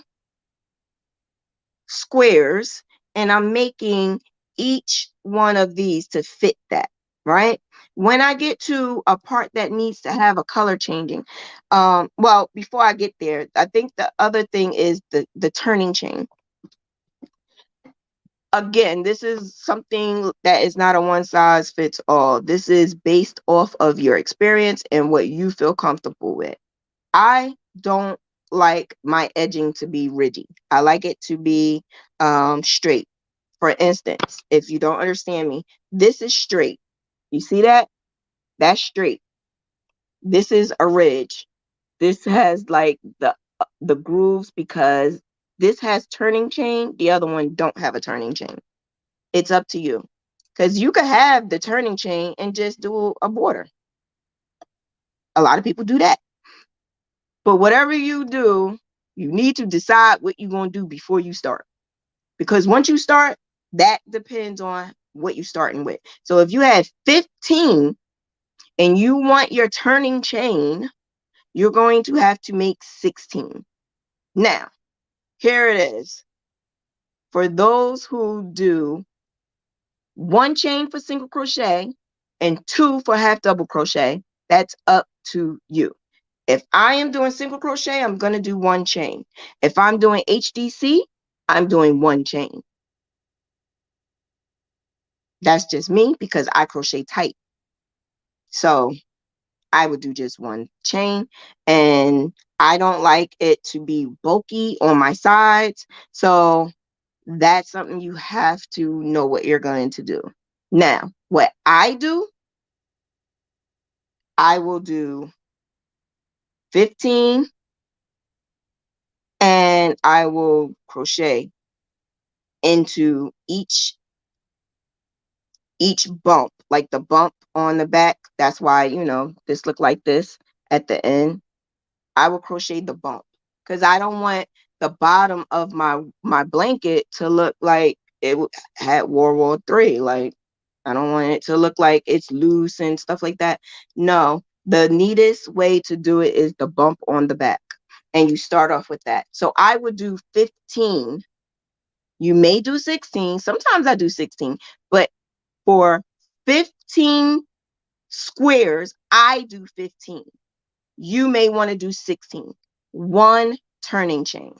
squares and I'm making each one of these to fit that, right? When I get to a part that needs to have a color changing, well, before I get there, I think the other thing is the turning chain. Again, this is something that is not a one size fits all. This is based off of your experience and what you feel comfortable with. I don't like my edging to be ridgy. I like it to be straight. For instance, if you don't understand me, this is straight. You see that? That's straight. This is a ridge. This has like the grooves because this has turning chain. The other one don't have a turning chain. It's up to you. Because you could have the turning chain and just do a border. A lot of people do that. But whatever you do, you need to decide what you're going to do before you start. Because once you start, that depends on what you're starting with. So if you have 15 and you want your turning chain, you're going to have to make 16. Now, here it is. For those who do one chain for single crochet and two for half double crochet, that's up to you. If I am doing single crochet, I'm going to do one chain. If I'm doing HDC, I'm doing one chain. That's just me because I crochet tight. So I would do just one chain, and I don't like it to be bulky on my sides. So that's something you have to know what you're going to do. Now, what I do, I will do 15, and I will crochet into each bump, like the bump on the back. That's why, this look like this at the end. I will crochet the bump because I don't want the bottom of my blanket to look like it had World War III. Like, I don't want it to look like it's loose and stuff like that. No, the neatest way to do it is the bump on the back, and you start off with that. So I would do 15. You may do 16. Sometimes I do 16, but for 15 squares, I do 15. You may want to do 16. One turning chain.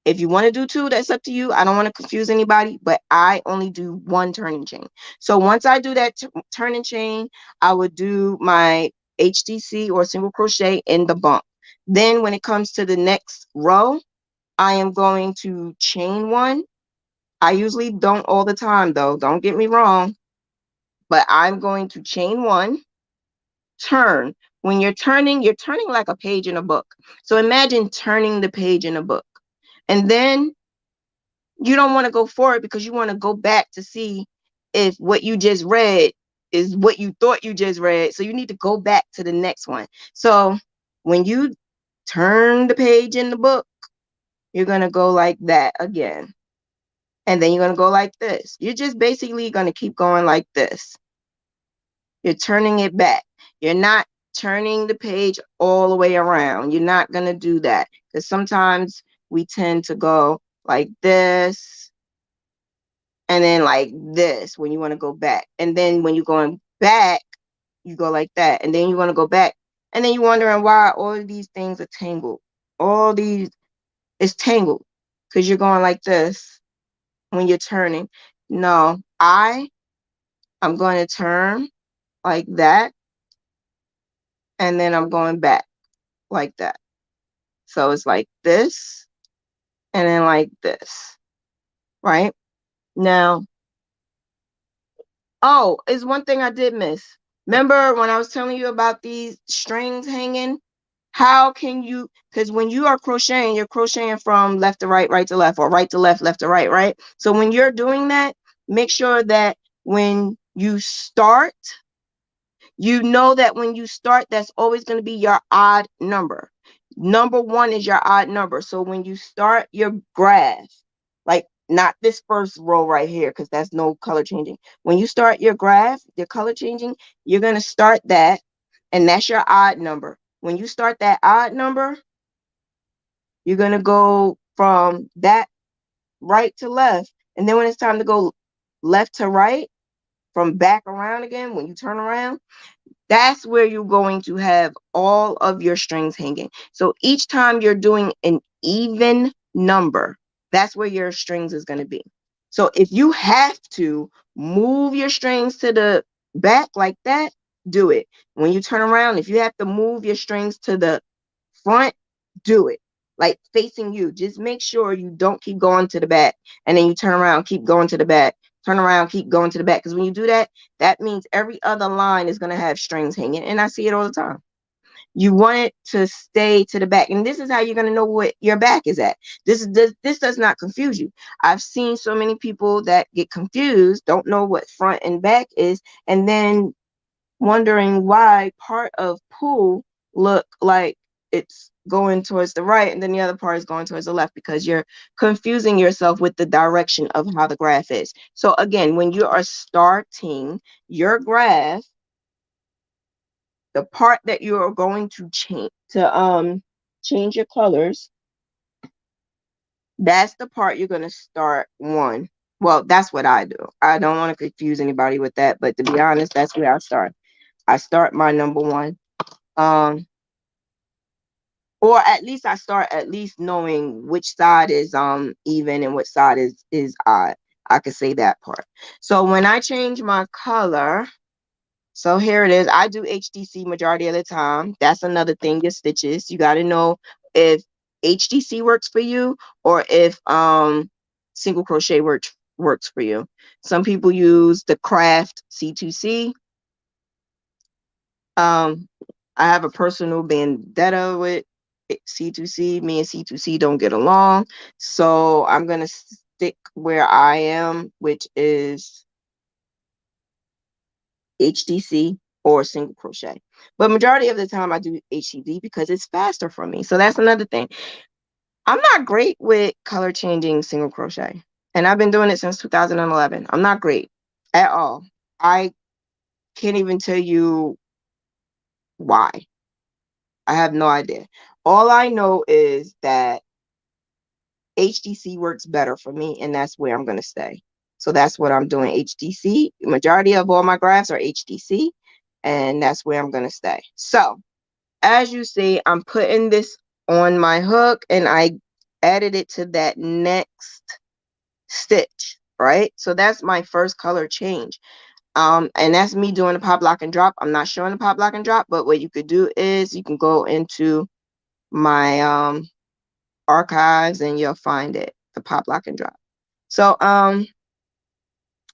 If you want to do two, that's up to you. I don't want to confuse anybody, but I only do one turning chain. So once I do that turning chain, I would do my HDC or single crochet in the bump. Then when it comes to the next row, I am going to chain one. I usually don't all the time though, don't get me wrong, but I'm going to chain one, turn. When you're turning like a page in a book. So imagine turning the page in a book. And then you don't want to go forward because you want to go back to see if what you just read is what you thought you just read. So you need to go back to the next one. So when you turn the page in the book, you're going to go like that again. And then you're going to go like this. You're just basically going to keep going like this. You're turning it back. You're not turning the page all the way around. You're not going to do that because sometimes we tend to go like this and then like this when you want to go back. And then when you're going back, you go like that. And then you want to go back. And then you're wondering why all of these things are tangled. All these is tangled because you're going like this when you're turning. No, I'm going to turn like that. And then I'm going back like that. So it's like this and then like this, right? Now, oh, is one thing I did miss. Remember when I was telling you about these strings hanging? How can you, because when you are crocheting, you're crocheting from left to right, right to left, or right to left, left to right, right? So when you're doing that, make sure that when you start, you know that when you start, that's always going to be your odd number. Number one is your odd number. So when you start your graph, like not this first row right here, because that's no color changing. When you start your graph, your color changing, you're going to start that, and that's your odd number. When you start that odd number, you're going to go from that right to left. And then when it's time to go left to right, from back around again, when you turn around, that's where you're going to have all of your strings hanging. So each time you're doing an even number, that's where your strings is going to be. So if you have to move your strings to the back like that, do it. When you turn around, if you have to move your strings to the front, do it. Like facing you. Just make sure you don't keep going to the back and then you turn around, keep going to the back. Turn around, keep going to the back. Because when you do that, that means every other line is going to have strings hanging. And I see it all the time. You want it to stay to the back. And this is how you're going to know what your back is at. This does not confuse you. I've seen so many people that get confused, don't know what front and back is, and then wondering why part of pull look like it's going towards the right and then the other part is going towards the left because you're confusing yourself with the direction of how the graph is. So again, when you are starting your graph, the part that you are going to change your colors, that's the part you're going to start one. Well, that's what I do. I don't want to confuse anybody with that, but to be honest, that's where I start. I start my number one. Or at least I start at least knowing which side is even and which side is odd. I could say that part. So when I change my color So here it is. I do HDC majority of the time. That's another thing, your stitches. You got to know if HDC works for you or if single crochet works for you. Some people use the Craft C2C. I have a personal vendetta with C2C. Me and C2C don't get along. So I'm going to stick where I am, which is HDC or single crochet. But majority of the time I do HDC because it's faster for me. So that's another thing. I'm not great with color changing single crochet. And I've been doing it since 2011. I'm not great at all. I can't even tell you why. I have no idea. All I know is that HDC works better for me, and that's where I'm going to stay. So that's what I'm doing, HDC. Majority of all my graphs are HDC, and that's where I'm going to stay. So as you see, I'm putting this on my hook, and I added it to that next stitch, right? So that's my first color change. And that's me doing the pop, lock, and drop. I'm not showing the pop, lock, and drop, but what you could do is you can go into my archives and you'll find it, the pop, lock, and drop. So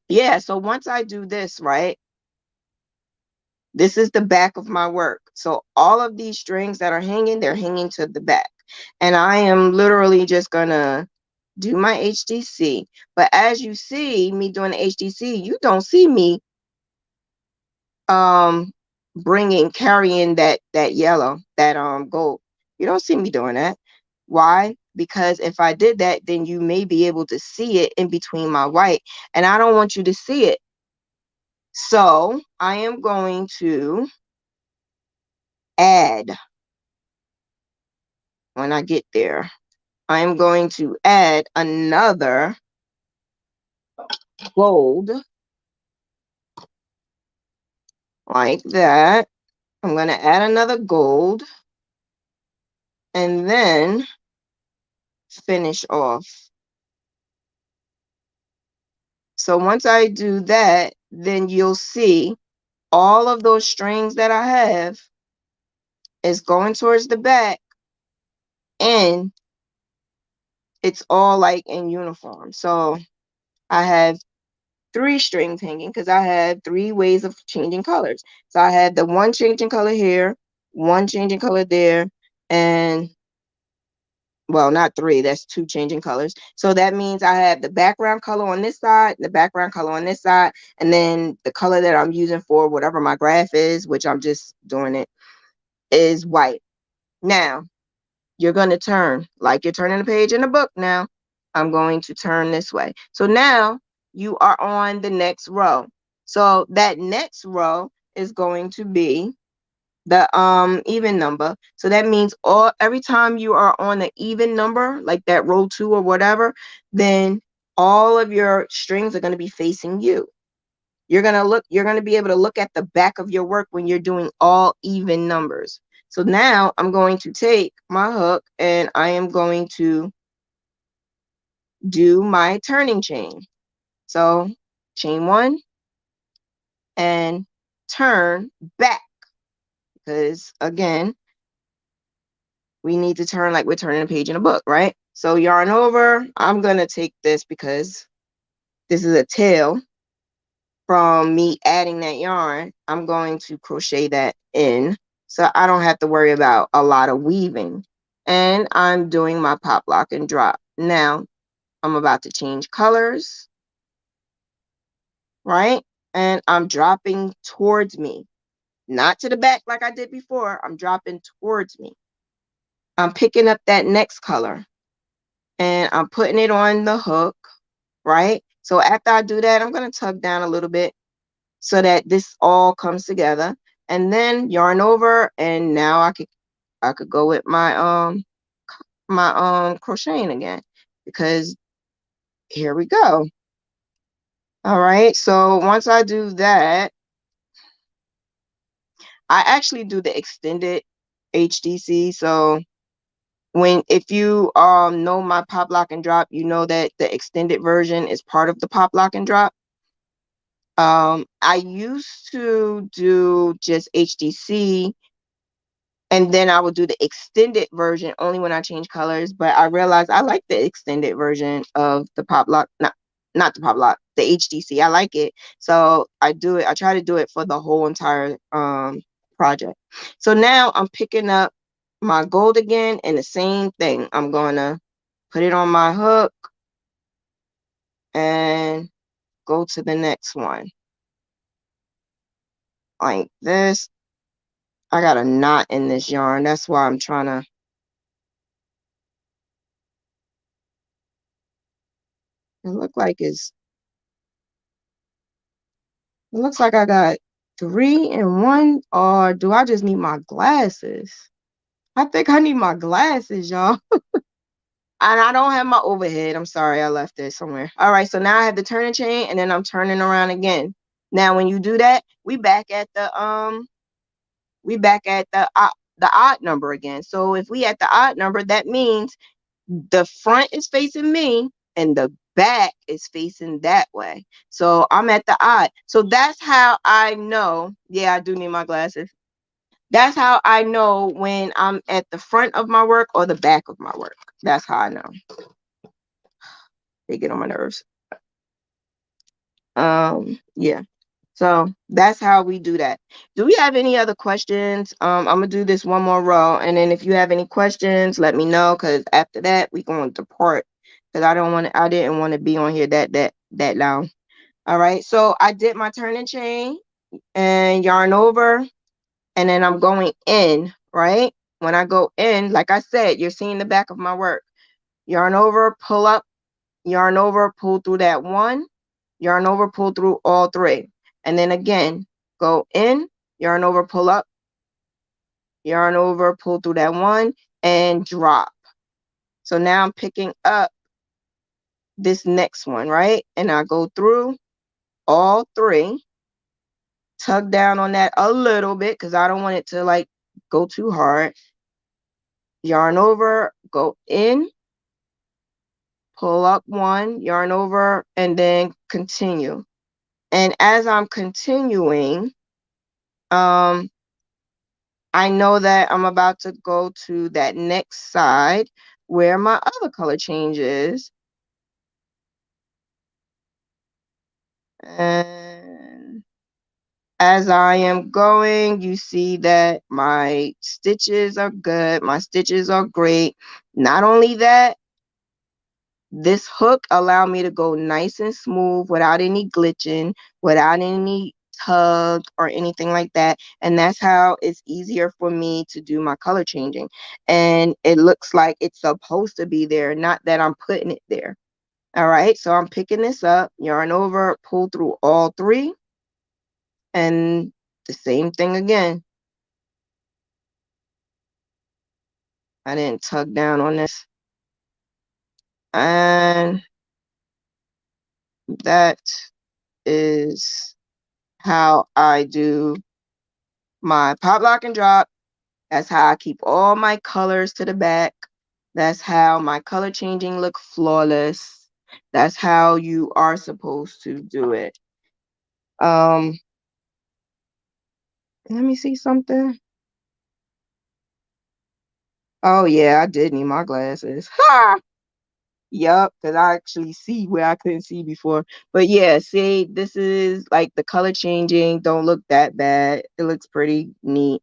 yeah, so once I do this, right, this is the back of my work. So all of these strings that are hanging, they're hanging to the back, and I am literally just gonna do my HDC. But as you see me doing the HDC, you don't see me carrying that yellow, that gold. You don't see me doing that. Why? Because if I did that, then you may be able to see it in between my white, and I don't want you to see it. So I am going to add, when I get there, I'm going to add another gold like that. I'm going to add another gold and then finish off. So once I do that, then you'll see all of those strings that I have is going towards the back, and it's all like in uniform. So I have 3 strings hanging because I have 3 ways of changing colors. So I have the one changing color here, one changing color there, and well, not 3, that's 2 changing colors. So that means I have the background color on this side, the background color on this side, and then the color that I'm using for whatever my graph is, which I'm just doing it, is white. Now, you're going to turn like you're turning a page in a book now. I'm going to turn this way. So now you are on the next row. So that next row is going to be the even number. So that means every time you are on the even number, like that row 2 or whatever, then all of your strings are going to be facing you. You're going to be able to look at the back of your work when you're doing all even numbers. So now I'm going to take my hook and I am going to do my turning chain. So chain 1 and turn back, because again, we need to turn like we're turning a page in a book, right? So yarn over. I'm going to take this because this is a tail from me adding that yarn. I'm going to crochet that in so I don't have to worry about a lot of weaving. And I'm doing my pop, lock, and drop. Now I'm about to change colors, right? And I'm dropping towards me, not to the back like I did before. I'm dropping towards me. I'm picking up that next color and I'm putting it on the hook, right? So after I do that, I'm going to tug down a little bit so that this all comes together, and then yarn over, and now I could go with my crocheting again, because here we go. All right, so once I do that, I actually do the extended HDC. So if you know my pop, lock, and drop, you know that the extended version is part of the pop, lock, and drop. I used to do just HDC, and then I would do the extended version only when I change colors. But I realized I like the extended version of the pop lock, not the pop lock, the HDC. I like it, so I do it. I try to do it for the whole entire project. So now I'm picking up my gold again, and the same thing. I'm gonna put it on my hook and go to the next one like this. I got a knot in this yarn. That's why I'm trying to. It look like it's. It looks like I got 3 in 1, or do I just need my glasses? I think I need my glasses, y'all. And I don't have my overhead. I'm sorry, I left it somewhere. All right, so now I have the turning chain, and then I'm turning around again. Now, when you do that, we back at the odd number again. So if we at the odd number, that means the front is facing me and the back is facing that way. So I'm at the odd. So that's how I know. Yeah, I do need my glasses. That's how I know when I'm at the front of my work or the back of my work. That's how I know. They get on my nerves. Yeah. So that's how we do that. Do we have any other questions? I'm gonna do this one more row, and then if you have any questions, let me know. Cause after that, we going to depart. Cause I didn't want to be on here that long. All right. So I did my turning chain and yarn over, and then I'm going in. Right. When I go in, like I said, you're seeing the back of my work. Yarn over, pull up, yarn over, pull through that one, yarn over, pull through all 3. And then again, go in, yarn over, pull up, yarn over, pull through that one, and drop. So now I'm picking up this next one, right? And I go through all 3, tug down on that a little bit because I don't want it to like go too hard. Yarn over, go in, pull up 1, yarn over, and then continue. And as I'm continuing, I know that I'm about to go to that next side where my other color changes. And as I am going, you see that my stitches are good. My stitches are great. Not only that, this hook allowed me to go nice and smooth without any glitching, without any tug or anything like that. And that's how it's easier for me to do my color changing. And it looks like it's supposed to be there, not that I'm putting it there. All right, so I'm picking this up, yarn over, pull through all 3, and the same thing again. I didn't tug down on this. And that is how I do my pop, lock, and drop. That's how I keep all my colors to the back. That's how my color changing look flawless. That's how you are supposed to do it. Let me see something. Oh yeah, I did need my glasses. Ha! Yup, because I actually see where I couldn't see before. But yeah, see, this is like the color changing don't look that bad. It looks pretty neat.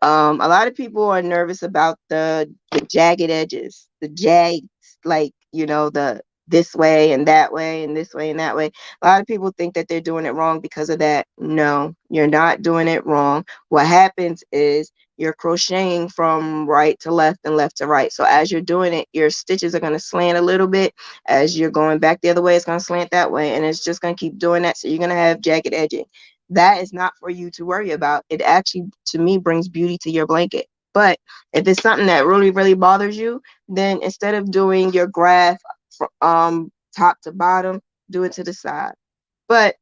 A lot of people are nervous about the jagged edges, the jags, like, the this way and that way and this way and that way. A lot of people think that they're doing it wrong because of that. No, you're not doing it wrong. What happens is you're crocheting from right to left and left to right. So as you're doing it, your stitches are going to slant a little bit. As you're going back the other way, it's going to slant that way. And it's just going to keep doing that. So you're going to have jagged edging. That is not for you to worry about. It actually, to me, brings beauty to your blanket. But if it's something that really, really bothers you, then instead of doing your graph from top to bottom, do it to the side. But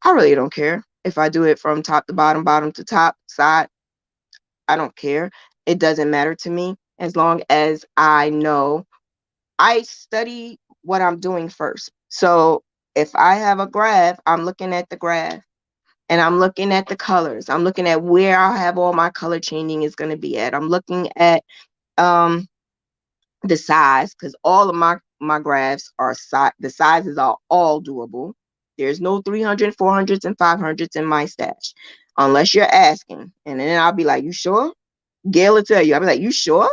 I really don't care if I do it from top to bottom, bottom to top, side. I don't care. It doesn't matter to me as long as I know I study what I'm doing first. So If I have a graph, I'm looking at the graph and I'm looking at the colors. I'm looking at where I have all my color changing is going to be at. I'm looking at um the size, because all of my graphs are the sizes are all doable. There's no 300, 400s, and 500s in my stash unless you're asking. And then I'll be like, you sure? Gail will tell you. I'll be like, you sure?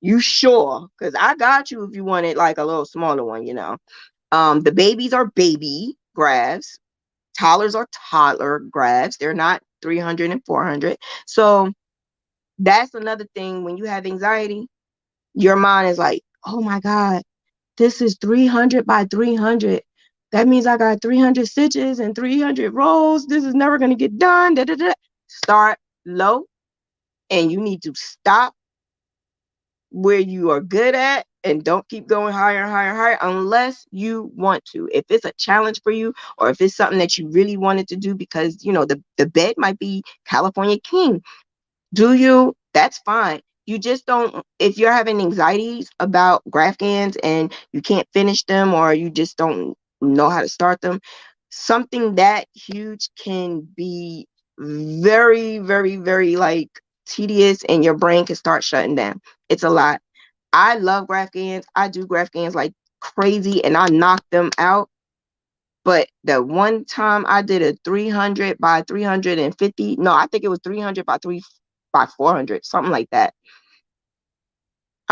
You sure? Because I got you if you wanted like a little smaller one, you know. The babies are baby graphs. Toddlers are toddler graphs. They're not 300 and 400. So that's another thing. When you have anxiety, your mind is like, oh my God, this is 300 by 300. That means I got 300 stitches and 300 rows. This is never going to get done. Da, da, da. Start low, and you need to stop where you are good at and don't keep going higher and higher and higher unless you want to. If it's a challenge for you, or if it's something that you really wanted to do because, you know, the bed might be California King. Do you? That's fine. You just don't, if you're having anxieties about Graphghans and you can't finish them, or you just don't know how to start them, something that huge can be very, very, very like tedious, and your brain can start shutting down. It's a lot. I love Graphghans. I do Graphghans like crazy and I knock them out. But the one time I did a 300 by 350, no, I think it was 300 by 3 by 400, something like that.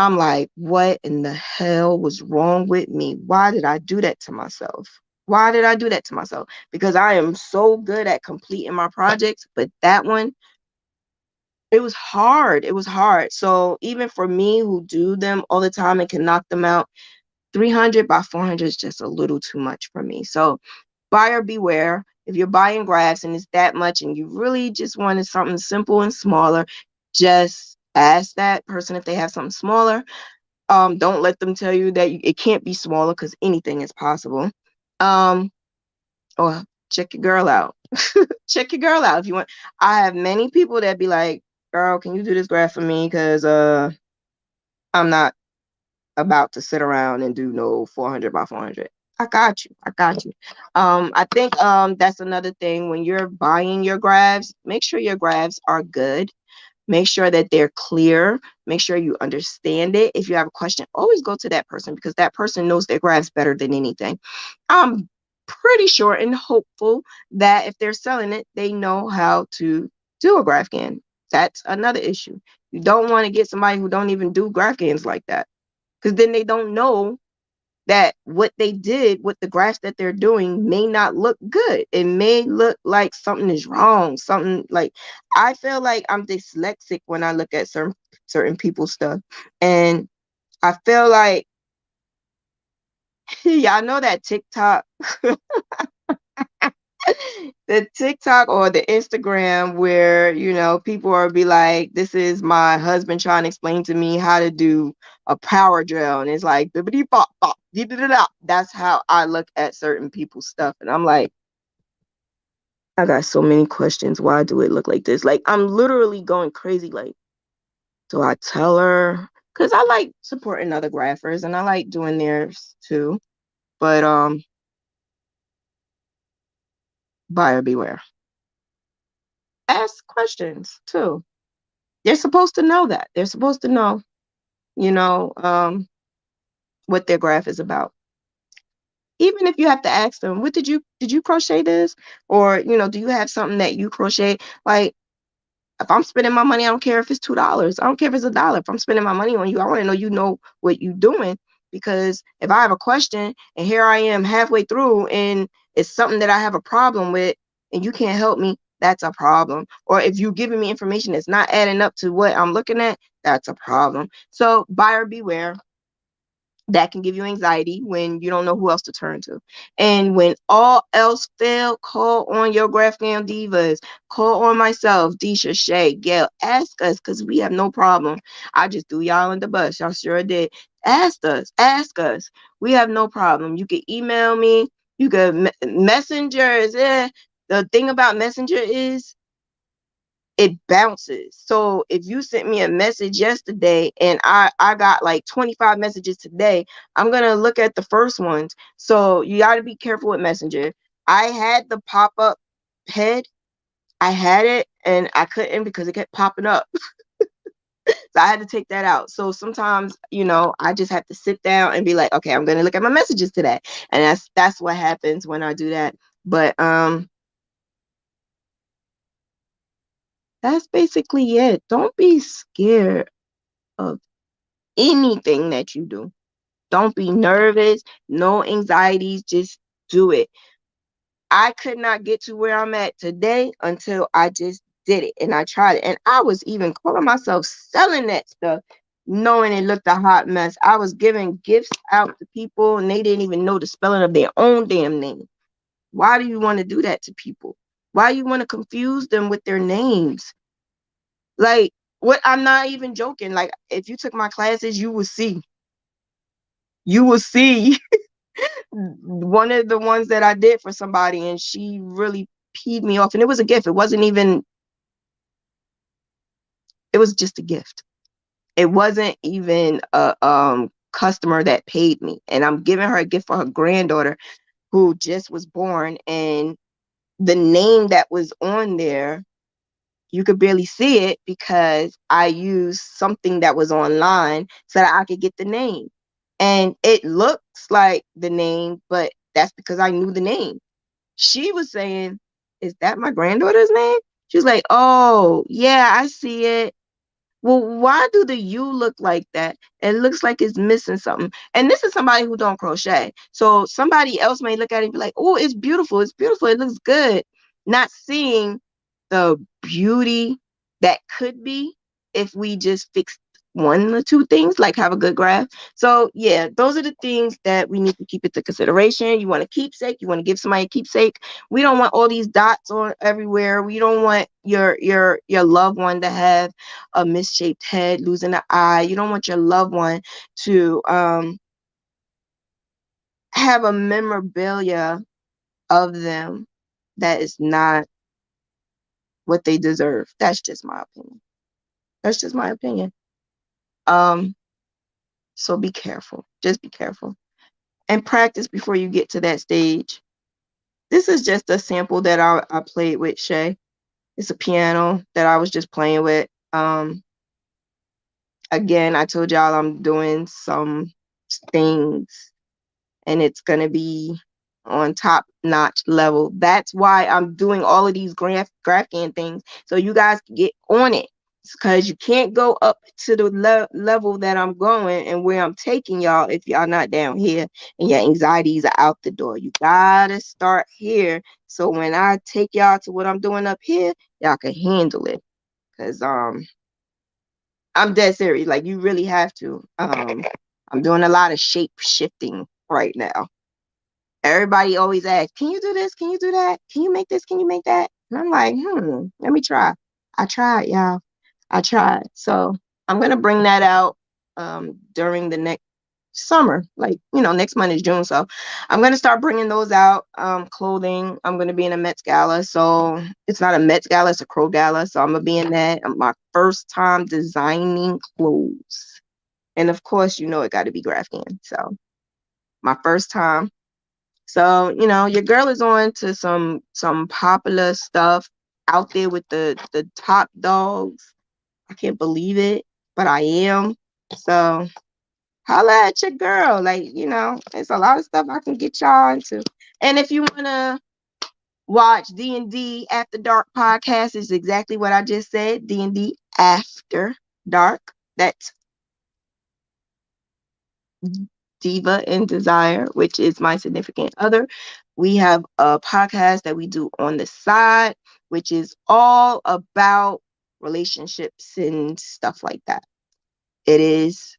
I'm like, what in the hell was wrong with me? Why did I do that to myself? Why did I do that to myself? Because I am so good at completing my projects, but that one, it was hard. It was hard. So even for me who do them all the time and can knock them out, 300 by 400 is just a little too much for me. So buyer beware. If you're buying graphs and it's that much and you really just wanted something simple and smaller, just ask that person if they have something smaller. Don't let them tell you that it can't be smaller, because anything is possible. Um, or check your girl out. Check your girl out if you want. I have many people that be like, girl, can you do this graph for me? Because I'm not about to sit around and do no 400 by 400. I got you. I got you. I think that's another thing. When you're buying your graphs, make sure your graphs are good. Make sure that they're clear. Make sure you understand it. If you have a question, always go to that person, because that person knows their graphs better than anything. I'm pretty sure and hopeful that if they're selling it, they know how to do a Graphghan. That's another issue. You don't want to get somebody who don't even do Graphghans like that, because then they don't know that what they did with the graphs that they're doing may not look good. It may look like something is wrong. Something like, I feel like I'm dyslexic when I look at certain people's stuff. And I feel like, y'all know that TikTok, the TikTok or the Instagram where, you know, people are be like, this is my husband trying to explain to me how to do a power drill. And it's like, bibbidi bop bop, dee-dee-dee-da. That's how I look at certain people's stuff. And I'm like, I got so many questions. Why do it look like this? Like, I'm literally going crazy. Like, do I tell her? Because I like supporting other graphers and I like doing theirs too. But buyer beware. Ask questions too. They're supposed to know that. They're supposed to know, you know, what their graph is about. Even if you have to ask them, what did you crochet this? Or, you know, do you have something that you crochet? Like, if I'm spending my money, I don't care if it's $2. I don't care if it's $1. If I'm spending my money on you, I want to know you know what you're doing. Because if I have a question and here I am halfway through and it's something that I have a problem with and you can't help me, that's a problem. Or if you're giving me information that's not adding up to what I'm looking at, that's a problem. So buyer beware. That can give you anxiety when you don't know who else to turn to. And when all else fail, call on your Graphghan divas. Call on myself, Disha, Shay, Gail. Ask us, because we have no problem. I just threw y'all in the bus. Y'all sure did. Ask us. Ask us. We have no problem. You can email me. You can messenger. The thing about messenger is it bounces. So if you sent me a message yesterday and I got like 25 messages today, I'm going to look at the first ones. So you got to be careful with Messenger. I had the pop-up head. I had it and I couldn't because it kept popping up. So I had to take that out. So sometimes, I just have to sit down and be like, okay, I'm going to look at my messages today. And that's what happens when I do that. But that's basically it. Don't be scared of anything that you do. Don't be nervous, no anxieties, just do it. I could not get to where I'm at today until I just did it and I tried it. And I was even calling myself selling that stuff, knowing it looked a hot mess. I was giving gifts out to people and they didn't even know the spelling of their own damn name. Why do you want to do that to people? Why you want to confuse them with their names? Like, what? I'm not even joking. Like, if you took my classes, you will see. You will see one of the ones that I did for somebody, and she really peed me off. And it was a gift. It wasn't even, it was just a gift. It wasn't even a customer that paid me. And I'm giving her a gift for her granddaughter who just was born. And the name that was on there, you could barely see it because I used something that was online so that I could get the name. And it looks like the name, but that's because I knew the name. She was saying, is that my granddaughter's name? She was like, oh, yeah, I see it. Well, why do the U look like that? It looks like it's missing something. And this is somebody who don't crochet. So somebody else may look at it and be like, oh, it's beautiful. It's beautiful. It looks good. Not seeing the beauty that could be if we just fixed one or two things, like have a good graph. So yeah, those are the things that we need to keep into consideration. You want a keepsake, you want to give somebody a keepsake. We don't want all these dots on everywhere. We don't want your loved one to have a misshaped head, losing an eye. You don't want your loved one to have a memorabilia of them that is not what they deserve. That's just my opinion. That's just my opinion. Um, so be careful. Just be careful. And practice before you get to that stage. This is just a sample that I played with Shay. It's a piano that I was just playing with. Again, I told y'all I'm doing some things and it's going to be on top notch level. That's why I'm doing all of these Graphghan things so you guys can get on it, because you can't go up to the level that I'm going and where I'm taking y'all if y'all not down here and your anxieties are out the door. You gotta start here so when I take y'all to what I'm doing up here, y'all can handle it. Because I'm dead serious. Like, you really have to. I'm doing a lot of shape shifting right now. Everybody always asks, can you do this? Can you do that? Can you make this? Can you make that? And I'm like, let me try. I tried, y'all. I tried. So I'm going to bring that out during the next summer. Like, next month is June. So I'm going to start bringing those out. Clothing. I'm going to be in a Met Gala. So it's not a Met Gala, it's a Crow Gala. So I'm going to be in that. My first time designing clothes. And of course, it got to be Graphghan. So my first time. So, your girl is on to some popular stuff out there with the top dogs. I can't believe it, but I am. So holla at your girl. Like, it's a lot of stuff I can get y'all into. And if you wanna watch D&D After Dark podcast, is exactly what I just said. D&D After Dark. That's Diva and Desire, which is my significant other. We have a podcast that we do on the side, which is all about relationships and stuff like that. It is,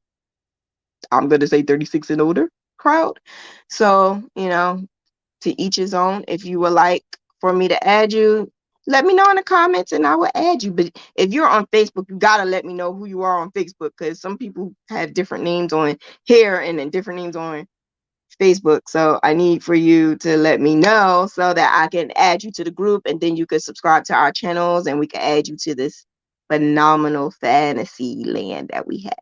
I'm going to say 36 and older crowd. So, to each his own. If you would like for me to add you, let me know in the comments and I will add you. But if you're on Facebook, you gotta let me know who you are on Facebook, because some people have different names on here and then different names on Facebook. So I need for you to let me know so that I can add you to the group, and then you can subscribe to our channels and we can add you to this phenomenal fantasy land that we have.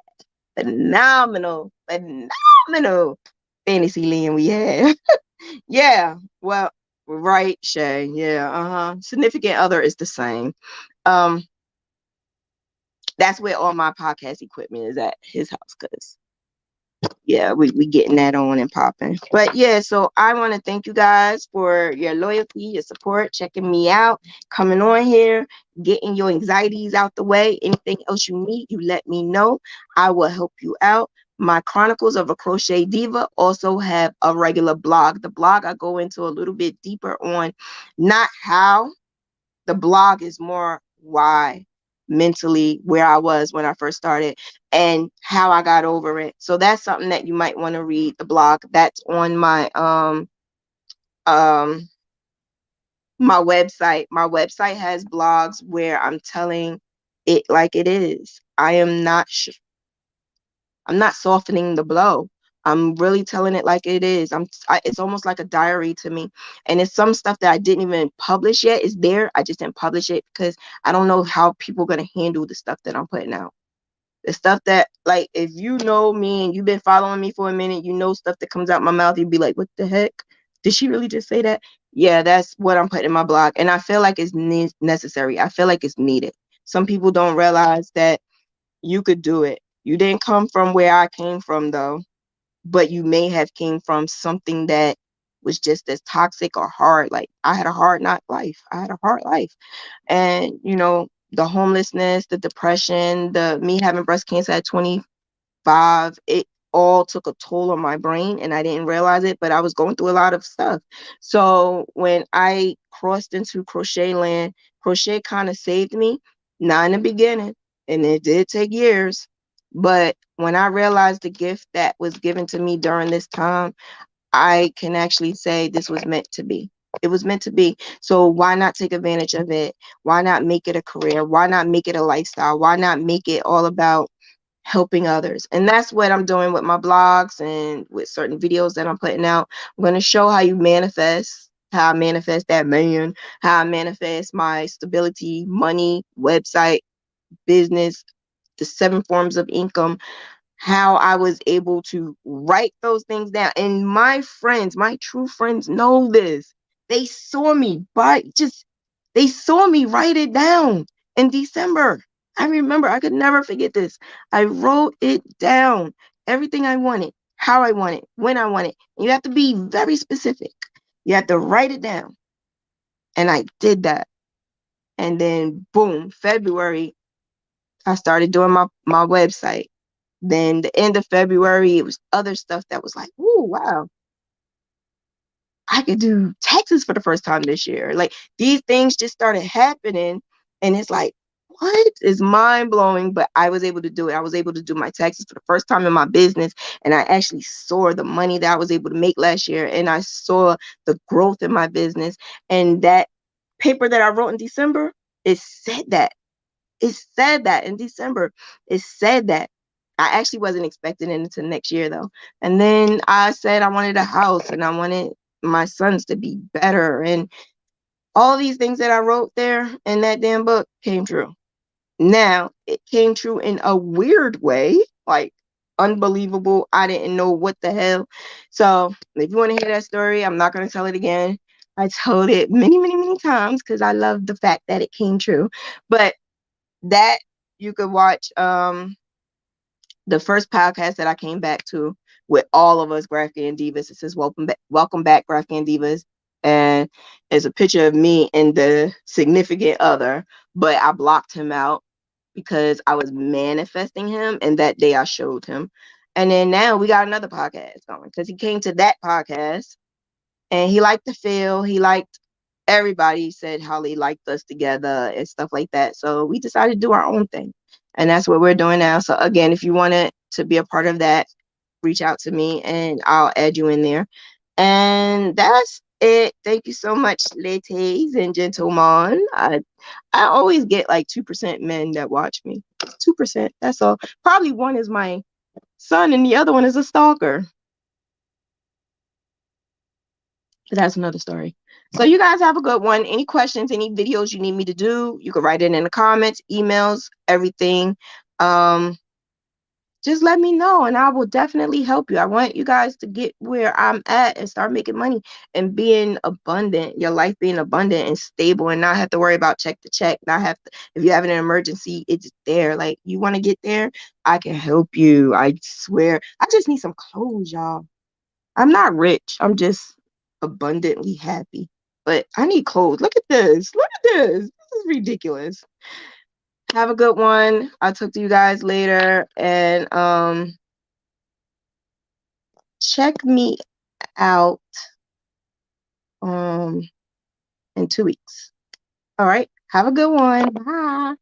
Phenomenal, phenomenal fantasy land we have. Yeah. Well, right, Shay. Yeah. Significant other is the same. Um, that's where all my podcast equipment is at his house, because yeah, we getting that on and popping. But yeah, so I want to thank you guys for your loyalty, your support, checking me out, coming on here, getting your anxieties out the way. Anything else you need, you let me know. I will help you out. My Chronicles of a Crochet Diva also have a regular blog. The blog I go into a little bit deeper on not how. The blog is more why, mentally, where I was when I first started and how I got over it. So that's something that you might want to read. The blog that's on um my website. My website has blogs where I'm telling it like it is. I'm not softening the blow. I'm really telling it like it is. It's almost like a diary to me. And it's some stuff that I didn't even publish yet. It's there. I just didn't publish it because I don't know how people are going to handle the stuff that I'm putting out. The stuff that, like, if you know me and you've been following me for a minute, you know stuff that comes out my mouth, you'd be like, what the heck? Did she really just say that? Yeah, that's what I'm putting in my blog. And I feel like it's necessary. I feel like it's needed. Some people don't realize that you could do it. You didn't come from where I came from, though, but you may have came from something that was just as toxic or hard. Like, I had a hard not life. I had a hard life. And, the homelessness, the depression, the me having breast cancer at 25, it all took a toll on my brain and I didn't realize it, but I was going through a lot of stuff. So when I crossed into crochet land, crochet kind of saved me, not in the beginning, and it did take years. But when I realized the gift that was given to me during this time, I can actually say this was meant to be. It was meant to be. So why not take advantage of it? Why not make it a career? Why not make it a lifestyle? Why not make it all about helping others? And that's what I'm doing with my blogs and with certain videos that I'm putting out. I'm going to show how you manifest, how I manifest that man, how I manifest my stability, money, website, business, the 7 forms of income, how I was able to write those things down. And my friends, my true friends know this. They saw me they saw me write it down in December. I remember, I could never forget this. I wrote it down, everything I wanted, how I wanted, when I wanted. And you have to be very specific. You have to write it down. And I did that. And then boom, February, I started doing my website. Then the end of February, it was other stuff that was like, oh, wow, I could do taxes for the first time this year. Like, these things just started happening. And it's like, what is mind blowing? But I was able to do it. I was able to do my taxes for the first time in my business. And I actually saw the money that I was able to make last year. And I saw the growth in my business. And that paper that I wrote in December, it said that. It said that in December. It said that. I actually wasn't expecting it until next year, though. And then I said I wanted a house and I wanted my sons to be better. And all these things that I wrote there in that damn book came true. Now, it came true in a weird way, like unbelievable. I didn't know what the hell. So if you want to hear that story, I'm not going to tell it again. I told it many, many, many times because I love the fact that it came true. But that you could watch the first podcast that I came back to with all of us Graphghan Divas. It says welcome back Graphghan Divas, and there's a picture of me and the significant other, but I blocked him out because I was manifesting him, and that day I showed him. And then now we got another podcast going because he came to that podcast and he liked the feel. He liked everybody said how they liked us together and stuff like that. So we decided to do our own thing. And that's what we're doing now. So again, if you wanted to be a part of that, reach out to me and I'll add you in there. And that's it. Thank you so much, ladies and gentlemen. I always get like 2% men that watch me. 2%. That's all. Probably one is my son and the other one is a stalker. But that's another story. So you guys have a good one. Any questions, any videos you need me to do, you can write it in the comments, emails, everything. Um, just let me know and I will definitely help you. I want you guys to get where I'm at and start making money and being abundant, your life being abundant and stable and not have to worry about check to check. Not have to, if you have an emergency, it's there. Like you want to get there, I can help you. I swear. I just need some clothes, y'all. I'm not rich. I'm just abundantly happy. But I need clothes. Look at this. Look at this. This is ridiculous. Have a good one. I'll talk to you guys later. And check me out um in 2 weeks. All right. Have a good one. Bye.